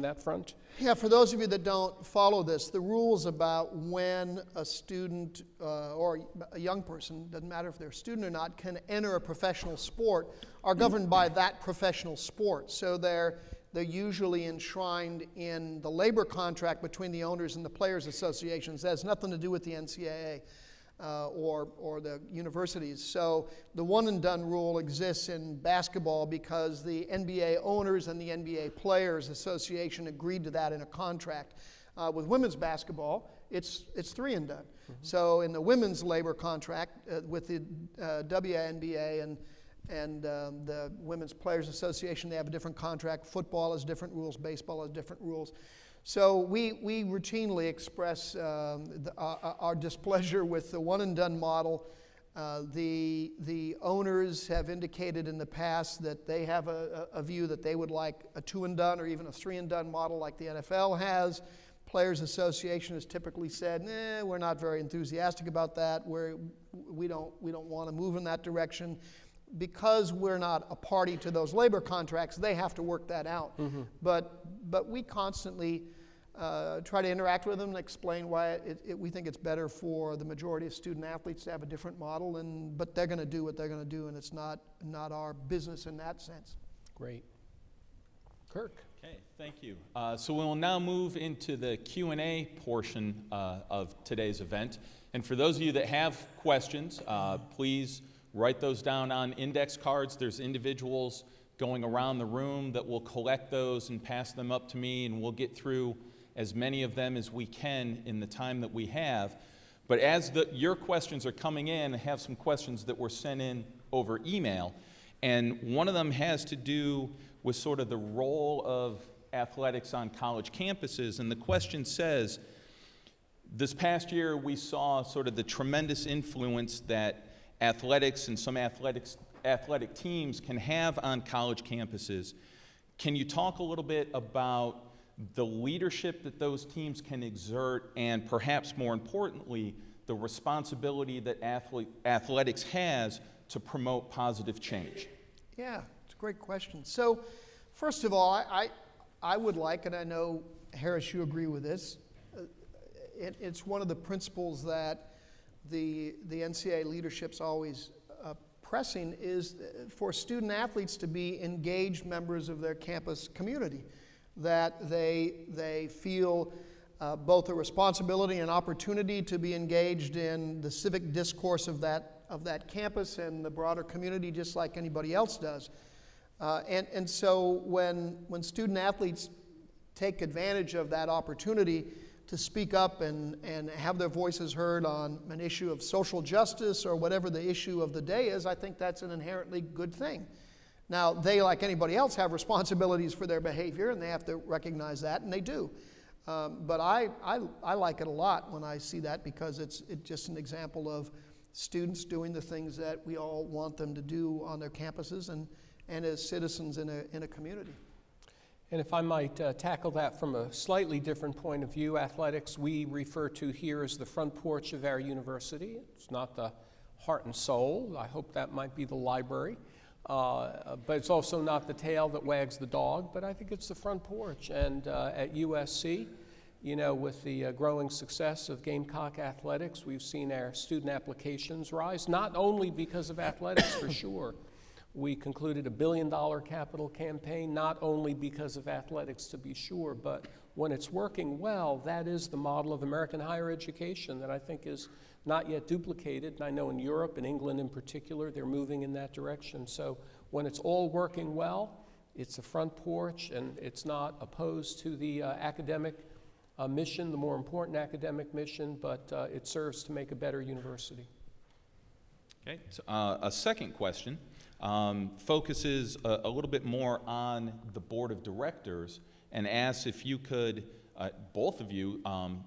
that front? Yeah, for those of you that don't follow this, the rules about when a student or a young person, doesn't matter if they're a student or not, can enter a professional sport are governed by that professional sport. So they're usually enshrined in the labor contract between the owners and the players' associations. That has nothing to do with the NCAA. or the universities. So the one and done rule exists in basketball because the NBA owners and the NBA Players Association agreed to that in a contract. With women's basketball, it's 3 and done. So in the women's labor contract with the WNBA and the Women's Players Association, they have a different contract. Football has different rules. Baseball has different rules. So we routinely express our displeasure with the one and done model. The owners have indicated in the past that they have a view that they would like a 2 and done or even a 3 and done model like the NFL has. Players Association has typically said, we're not very enthusiastic about that. We don't want to move in that direction. Because we're not a party to those labor contracts, they have to work that out. But we constantly try to interact with them and explain why we think it's better for the majority of student athletes to have a different model. But they're going to do what they're going to do, and it's not our business in that sense. Great. Kirk. Okay, thank you. So we'll now move into the Q&A portion of today's event. And for those of you that have questions, please write those down on index cards. There's individuals going around the room that will collect those and pass them up to me, and we'll get through as many of them as we can in the time that we have. But as your questions are coming in, I have some questions that were sent in over email, and one of them has to do with sort of the role of athletics on college campuses. And the question says, this past year we saw sort of the tremendous influence that athletics and some athletic teams can have on college campuses. Can you talk a little bit about the leadership that those teams can exert, and perhaps more importantly, the responsibility that athletics has to promote positive change? Yeah, it's a great question. So, first of all, I would like, and I know, Harris, you agree with this, it's one of the principles that the NCAA leadership's always pressing is for student athletes to be engaged members of their campus community, that they feel both a responsibility and opportunity to be engaged in the civic discourse of that campus and the broader community just like anybody else does. And so when student athletes take advantage of that opportunity to speak up and have their voices heard on an issue of social justice or whatever the issue of the day is, I think that's an inherently good thing. Now, they, like anybody else, have responsibilities for their behavior, and they have to recognize that, and they do. But I like it a lot when I see that, because it's just an example of students doing the things that we all want them to do on their campuses and as citizens in a community. And if I might tackle that from a slightly different point of view, athletics we refer to here as the front porch of our university. It's not the heart and soul. I hope that might be the library. But it's also not the tail that wags the dog, but I think it's the front porch. And at USC, you know, with the growing success of Gamecock athletics, we've seen our student applications rise, not only because of athletics for sure. We concluded a $1 billion capital campaign, not only because of athletics to be sure, but when it's working well, that is the model of American higher education that I think is not yet duplicated. And I know in Europe and England in particular, they're moving in that direction. So when it's all working well, it's a front porch, and it's not opposed to the academic mission, the more important academic mission, but it serves to make a better university. Okay, so, a second question focuses a little bit more on the board of directors, and asks if you could, both of you,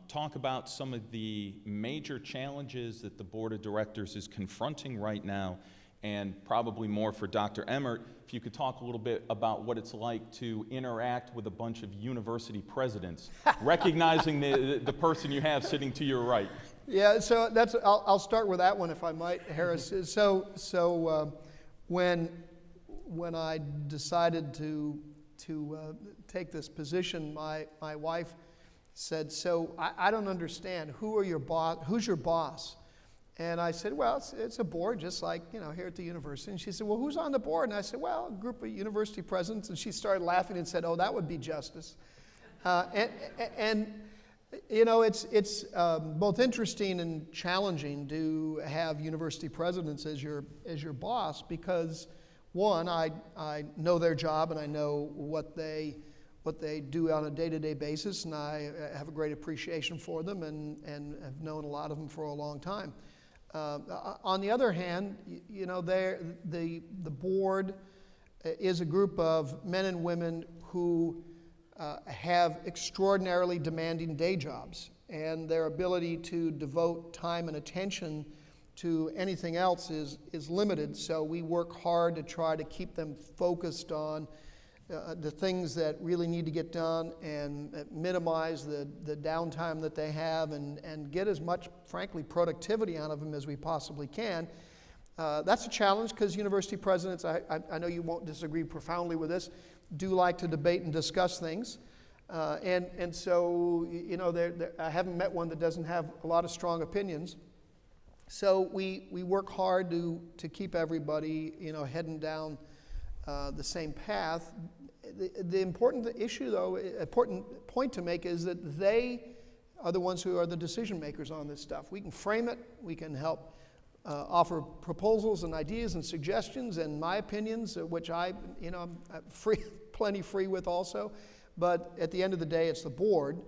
talk about some of the major challenges that the board of directors is confronting right now, and probably more for Dr. Emmert, if you could talk a little bit about what it's like to interact with a bunch of university presidents, recognizing the person you have sitting to your right. Yeah, so I'll start with that one if I might, Harris. So when I decided to take this position, my wife said, "So I don't understand. Who's your boss?" And I said, "Well, it's a board, just like here at the university." And she said, "Well, who's on the board?" And I said, "Well, a group of university presidents." And she started laughing and said, "Oh, that would be Justice." And You know, it's both interesting and challenging to have university presidents as your boss because, one, I know their job and I know what they do on a day-to-day basis, and I have a great appreciation for them and have known a lot of them for a long time. On the other hand, you know, the board is a group of men and women who have extraordinarily demanding day jobs, and their ability to devote time and attention to anything else is limited. So we work hard to try to keep them focused on the things that really need to get done and minimize the downtime that they have and get as much, frankly, productivity out of them as we possibly can. That's a challenge because university presidents, I know you won't disagree profoundly with this, do like to debate and discuss things. And so, you know, I haven't met one that doesn't have a lot of strong opinions. So we work hard to keep everybody, you know, heading down the same path. The important issue, though, important point to make is that they are the ones who are the decision makers on this stuff. We can frame it, we can help offer proposals and ideas and suggestions and my opinions, which I'm plenty free with also. But at the end of the day, it's the board,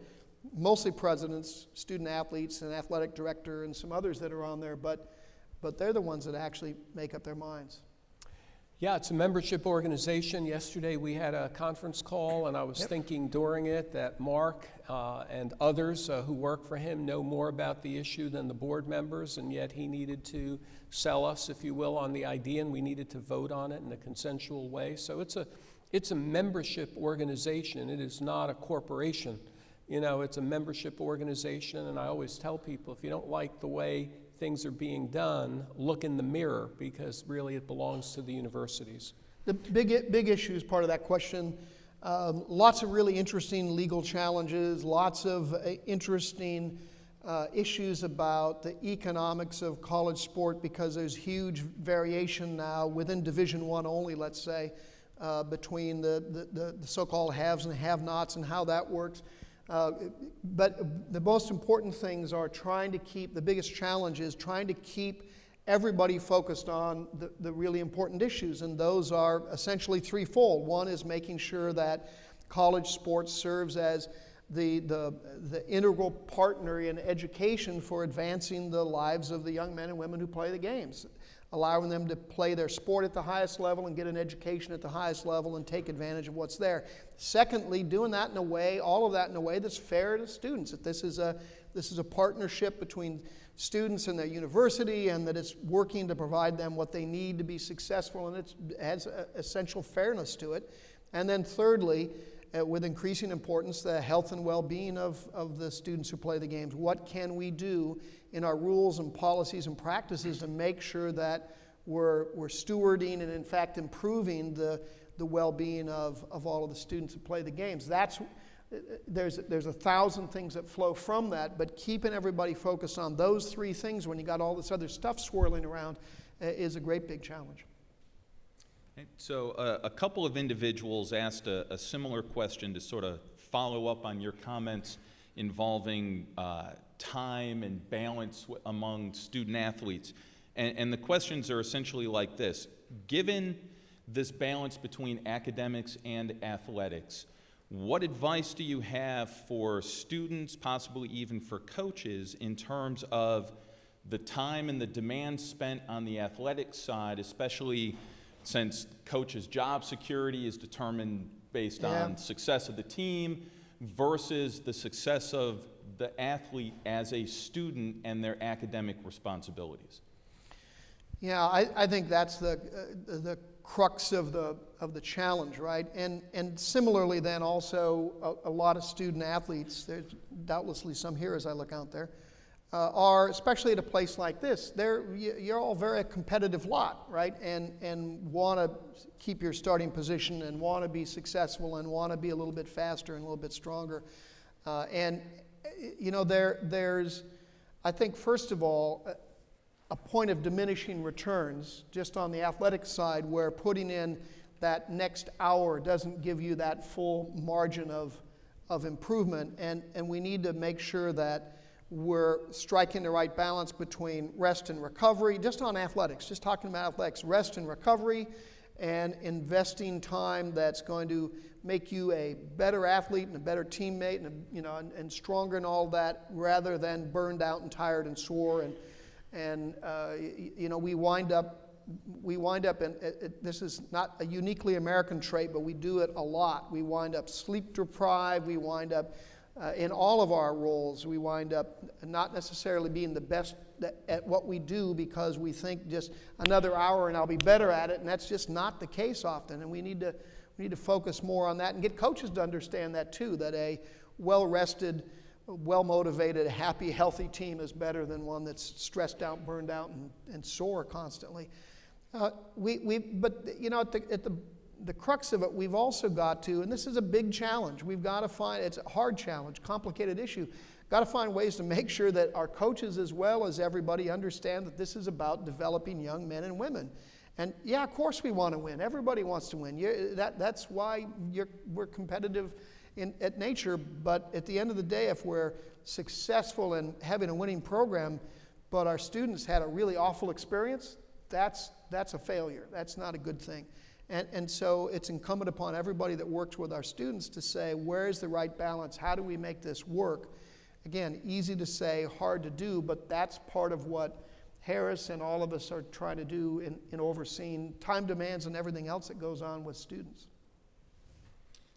mostly presidents, student athletes, and athletic director, and some others that are on there. But they're the ones that actually make up their minds. Yeah, it's a membership organization. Yesterday we had a conference call, and I was thinking during it that Mark and others who work for him know more about the issue than the board members, and yet he needed to sell us, if you will, on the idea, and we needed to vote on it in a consensual way. So it's a membership organization. It is not a corporation. You know, it's a membership organization, and I always tell people, if you don't like the way things are being done, look in the mirror, because really it belongs to the universities. The big issue is part of that question. Lots of really interesting legal challenges, lots of interesting issues about the economics of college sport, because there's huge variation now within Division I only, let's say, between the so-called haves and have-nots and how that works. But the most important things are the biggest challenge is trying to keep everybody focused on the really important issues, and those are essentially threefold. One is making sure that college sports serves as the integral partner in education for advancing the lives of the young men and women who play the games, allowing them to play their sport at the highest level and get an education at the highest level and take advantage of what's there. Secondly, doing that in a way, all of that in a way that's fair to students, that this is a partnership between students and their university, and that it's working to provide them what they need to be successful, and it has essential fairness to it. And then thirdly, with increasing importance, the health and well-being of the students who play the games. What can we do in our rules and policies and practices to make sure that we're stewarding and in fact improving the well-being of all of the students who play the games? There's 1,000 things that flow from that, but keeping everybody focused on those three things when you got all this other stuff swirling around is a great big challenge. So a couple of individuals asked a similar question to sort of follow up on your comments involving time and balance among student athletes. And the questions are essentially like this. Given this balance between academics and athletics, what advice do you have for students, possibly even for coaches, in terms of the time and the demand spent on the athletic side, especially since coaches' job security is determined based on success of the team versus the success of the athlete as a student and their academic responsibilities? Yeah, I think that's the crux of the challenge, right? And similarly then also a lot of student athletes, there's doubtlessly some here as I look out there, are, especially at a place like this, you're all very competitive lot, right? And want to keep your starting position and want to be successful and want to be a little bit faster and a little bit stronger. And, you know, there's, I think, first of all, a point of diminishing returns just on the athletic side, where putting in that next hour doesn't give you that full margin of of improvement, and we need to make sure that we're striking the right balance between rest and recovery, just on athletics, just talking about athletics, rest and recovery, and investing time that's going to make you a better athlete and a better teammate and stronger and all that, rather than burned out and tired and sore. And we wind up, and this is not a uniquely American trait, but we do it a lot. We wind up sleep deprived. We wind up in all of our roles, we wind up not necessarily being the best at what we do because we think just another hour and I'll be better at it, and that's just not the case often. And we need to focus more on that and get coaches to understand that too, that a well-rested, well-motivated, happy, healthy team is better than one that's stressed out, burned out, and sore constantly. But at the crux of it, we've also got to, and this is a big challenge, we've got to find, it's a hard challenge, complicated issue, got to find ways to make sure that our coaches as well as everybody understand that this is about developing young men and women. And yeah, of course we want to win. Everybody wants to win. That's why we're competitive at nature, but at the end of the day, if we're successful in having a winning program, but our students had a really awful experience, that's a failure. That's not a good thing. And so it's incumbent upon everybody that works with our students to say, where's the right balance? How do we make this work? Again, easy to say, hard to do, but that's part of what Harris and all of us are trying to do in overseeing time demands and everything else that goes on with students.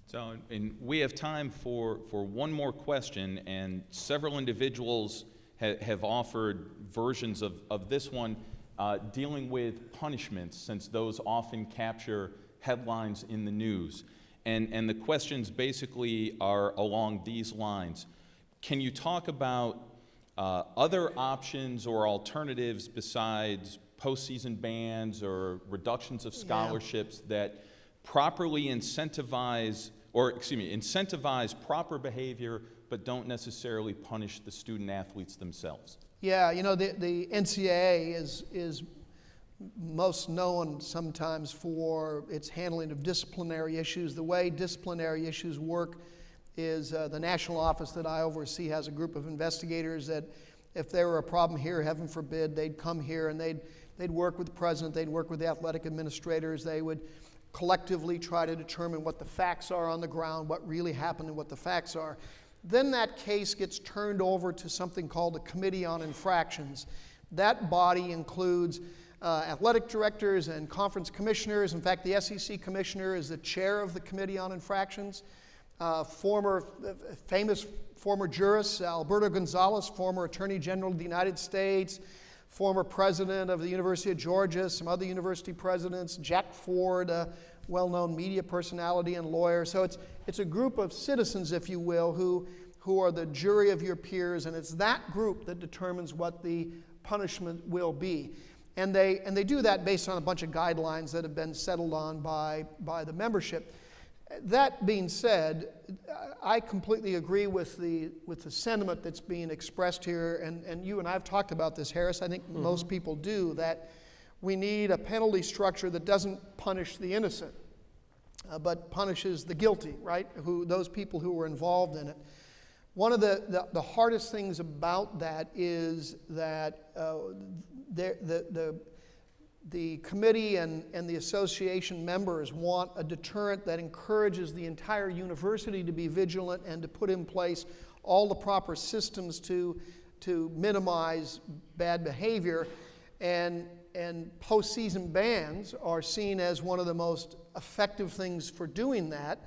So, and we have time for one more question, and several individuals have offered versions of this one. Dealing with punishments, since those often capture headlines in the news. And the questions basically are along these lines. Can you talk about other options or alternatives besides postseason bans or reductions of scholarships that properly incentivize proper behavior but don't necessarily punish the student athletes themselves? Yeah, the NCAA is most known sometimes for its handling of disciplinary issues. The way disciplinary issues work is the national office that I oversee has a group of investigators that if there were a problem here, heaven forbid, they'd come here and they'd work with the president, they'd work with the athletic administrators, they would collectively try to determine what the facts are on the ground, what really happened and what the facts are. Then that case gets turned over to something called the Committee on Infractions. That body includes athletic directors and conference commissioners. In fact, the SEC commissioner is the chair of the Committee on Infractions. Famous former jurist Alberto Gonzales, former Attorney General of the United States, former president of the University of Georgia, some other university presidents, Jack Ford, a well-known media personality and lawyer. So it's a group of citizens, if you will, who are the jury of your peers, and it's that group that determines what the punishment will be. And they do that based on a bunch of guidelines that have been settled on by the membership. That being said, I completely agree with the sentiment that's being expressed here, and you and I have talked about this, Harris. I think most people do, that we need a penalty structure that doesn't punish the innocent, but punishes the guilty, right? Those people who were involved in it. One of the hardest things about that is that the committee and the association members want a deterrent that encourages the entire university to be vigilant and to put in place all the proper systems to minimize bad behavior. And postseason bans are seen as one of the most effective things for doing that.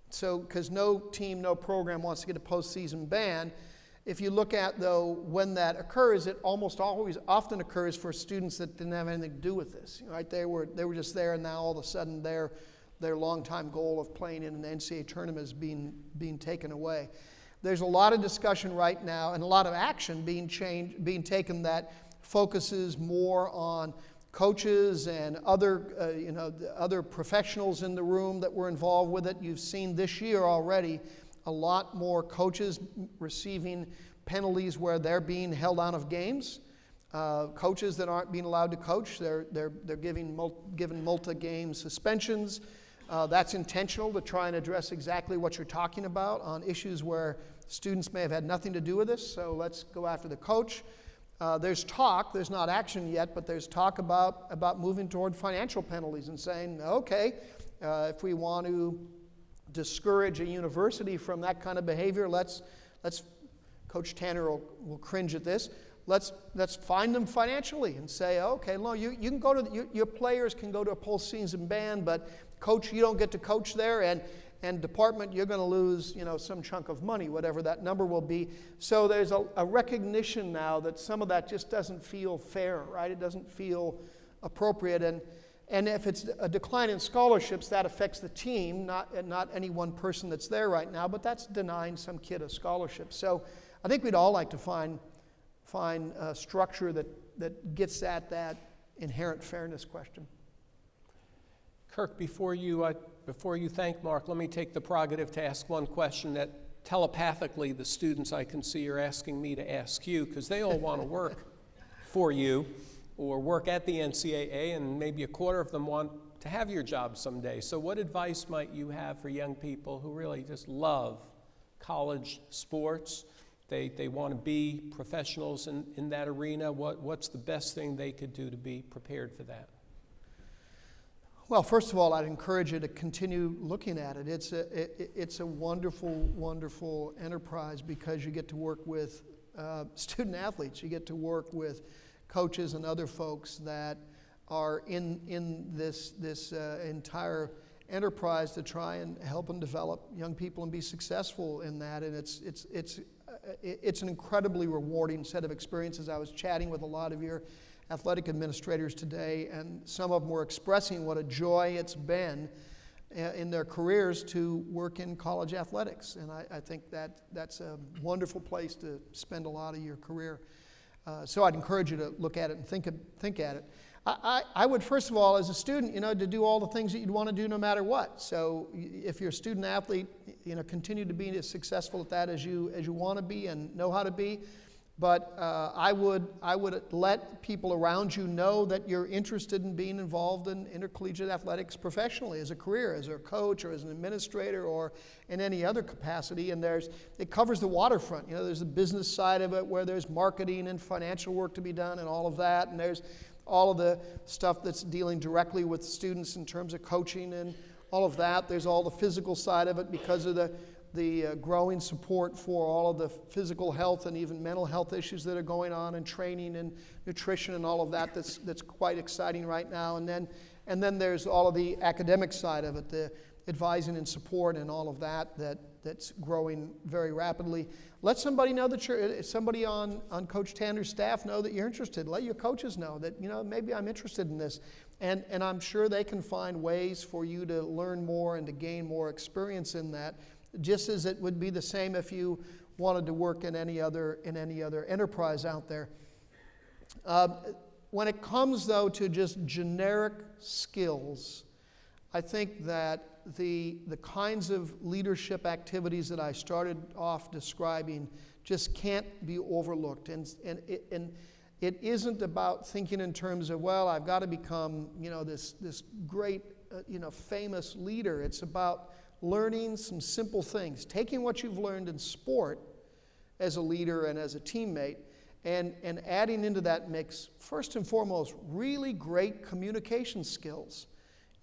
So, because no team, no program wants to get a postseason ban. If you look at, though, when that occurs, it almost always often occurs for students that didn't have anything to do with this. Right? They were just there, and now all of a sudden their longtime goal of playing in an NCAA tournament is being taken away. There's a lot of discussion right now and a lot of action being taken that focuses more on coaches and other professionals in the room that were involved with it. You've seen this year already a lot more coaches receiving penalties where they're being held out of games. Coaches that aren't being allowed to coach, they're given multi-game suspensions. That's intentional to try and address exactly what you're talking about on issues where students may have had nothing to do with this. So let's go after the coach. There's talk, there's not action yet, but there's talk about moving toward financial penalties and saying, okay, if we want to discourage a university from that kind of behavior, let's Coach Tanner will cringe at this. Let's fine them financially and say, okay, no, you can go to your players can go to a postseason ban, but coach, you don't get to coach there, and department, you're going to lose, some chunk of money, whatever that number will be. So there's a recognition now that some of that just doesn't feel fair, right? It doesn't feel appropriate, and if it's a decline in scholarships, that affects the team, not any one person that's there right now, but that's denying some kid a scholarship. So I think we'd all like to find a structure that gets at that inherent fairness question. Kirk, before you thank Mark, let me take the prerogative to ask one question that telepathically the students I can see are asking me to ask you, because they all want to work for you or work at the NCAA, and maybe a quarter of them want to have your job someday. So what advice might you have for young people who really just love college sports? They want to be professionals in that arena. What's the best thing they could do to be prepared for that? Well, first of all, I'd encourage you to continue looking at it. It's a wonderful, wonderful enterprise because you get to work with student athletes. You get to work with coaches and other folks that are in this entire enterprise to try and help and develop young people and be successful in that. And it's an incredibly rewarding set of experiences. I was chatting with a lot of your athletic administrators today, and some of them were expressing what a joy it's been in their careers to work in college athletics. And I think that's a wonderful place to spend a lot of your career. So I'd encourage you to look at it and think at it. I would, first of all, as a student, to do all the things that you'd want to do no matter what. So if you're a student athlete, continue to be as successful at that as you want to be and know how to be. But I would let people around you know that you're interested in being involved in intercollegiate athletics professionally as a career, as a coach or as an administrator or in any other capacity. And it covers the waterfront. There's the business side of it where there's marketing and financial work to be done and all of that. And there's all of the stuff that's dealing directly with students in terms of coaching and all of that. There's all the physical side of it because of the growing support for all of the physical health and even mental health issues that are going on, and training and nutrition and all of that that's quite exciting right now. And then there's all of the academic side of it, the advising and support and all of that's growing very rapidly. Let somebody know that somebody on Coach Tanner's staff know that you're interested. Let your coaches know that, maybe I'm interested in this. And I'm sure they can find ways for you to learn more and to gain more experience in that, just as it would be the same if you wanted to work in any other enterprise out there. When it comes, though, to just generic skills, I think that the kinds of leadership activities that I started off describing just can't be overlooked. And it isn't about thinking in terms of, well, I've got to become, this great, famous leader. It's about learning some simple things, taking what you've learned in sport as a leader and as a teammate, and adding into that mix, first and foremost, really great communication skills.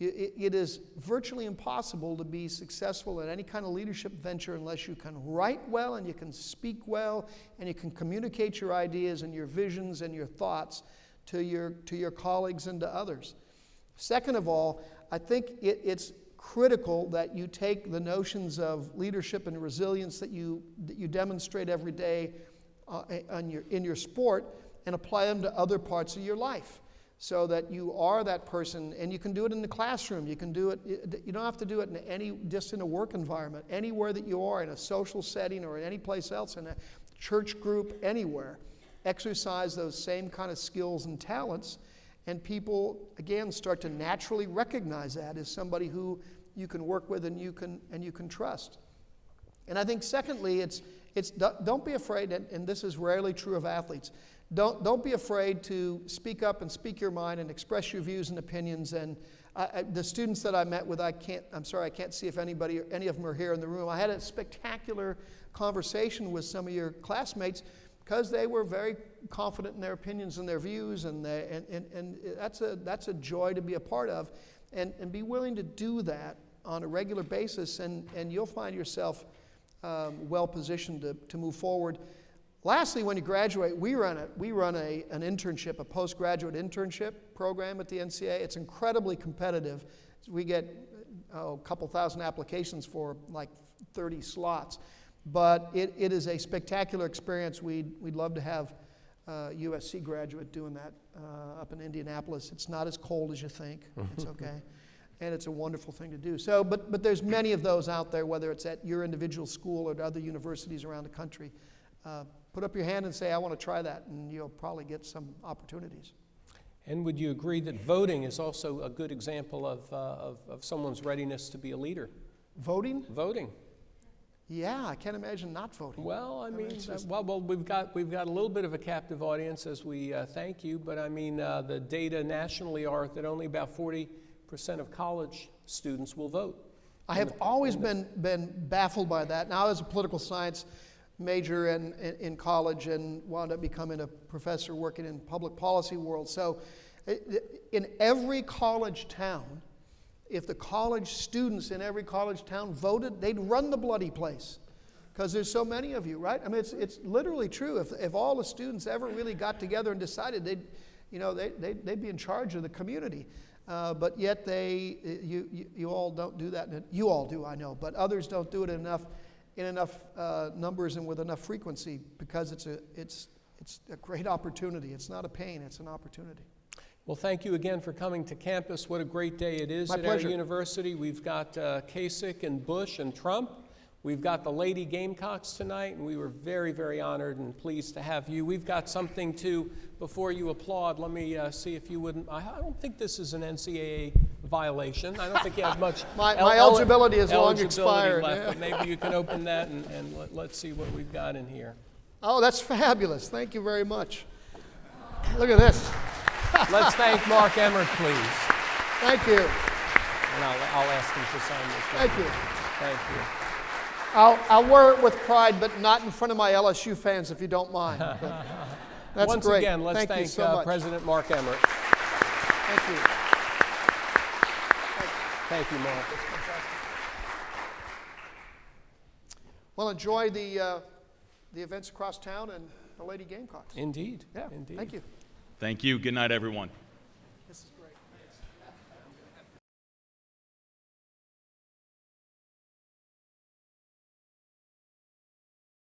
It is virtually impossible to be successful in any kind of leadership venture unless you can write well and you can speak well and you can communicate your ideas and your visions and your thoughts to your colleagues and to others. Second of all, I think it's critical that you take the notions of leadership and resilience that you demonstrate every day in your sport and apply them to other parts of your life, so that you are that person, and you can do it in the classroom. You can do it. You don't have to do it just in a work environment. Anywhere that you are, in a social setting or in any place else, in a church group, anywhere, exercise those same kind of skills and talents, and people again start to naturally recognize that as somebody who you can work with and you can trust. And I think secondly, it's don't be afraid, and this is rarely true of athletes. Don't be afraid to speak up and speak your mind and express your views and opinions and The students that I met with, I'm sorry, I can't see if any of them are here in the room. I had a spectacular conversation with some of your classmates because they were very confident in their opinions and their views, and that's a joy to be a part of, and be willing to do that on a regular basis, and you'll find yourself well positioned to move forward. Lastly, when you graduate, we run an internship, a postgraduate internship program at the NCA. It's incredibly competitive. We get a couple thousand applications for like 30 slots, but it is a spectacular experience. We'd love to have a USC graduate doing that up in Indianapolis. It's not as cold as you think. It's okay. And it's a wonderful thing to do. So, but there's many of those out there, whether it's at your individual school or at other universities around the country. Put up your hand and say, I want to try that, and you'll probably get some opportunities. And would you agree that voting is also a good example of someone's readiness to be a leader? Voting? Voting. Yeah, I can't imagine not voting. Well, I mean, we've got a little bit of a captive audience as we thank you, but I mean, the data nationally are that only about 40% of college students will vote. I have always been baffled by that. Now, I was a political science major in college and wound up becoming a professor working in public policy world. So in every college town, if the college students in every college town voted, they'd run the bloody place because there's so many of you, right? I mean, it's literally true. If all the students ever really got together and decided, they'd be in charge of the community. But yet you all don't do that. You all do, I know, but others don't do it in enough numbers and with enough frequency because it's a great opportunity. It's not a pain, it's an opportunity. Well, thank you again for coming to campus. What a great day it is My at pleasure. our university. We've got Kasich and Bush and Trump. We've got the Lady Gamecocks tonight, and we were very, very honored and pleased to have you. We've got something to, before you applaud, let me see if you wouldn't, I don't think this is an NCAA violation. I don't think you have much My eligibility is long eligibility expired. left, Yeah. but maybe you can open that and let's see what we've got in here. Oh, that's fabulous. Thank you very much. Look at this. Let's thank Mark Emmert, please. Thank you. And I'll ask him to sign this. Thank you. Thank you. I'll wear it with pride, but not in front of my LSU fans, if you don't mind. But that's Once great. again, let's Thank you thank so much. President Mark Emmert. Thank you. Thank you, Mark. Well, enjoy the events across town and the Lady Gamecocks. Indeed. Yeah. Indeed. Thank you. Thank you. Good night, everyone.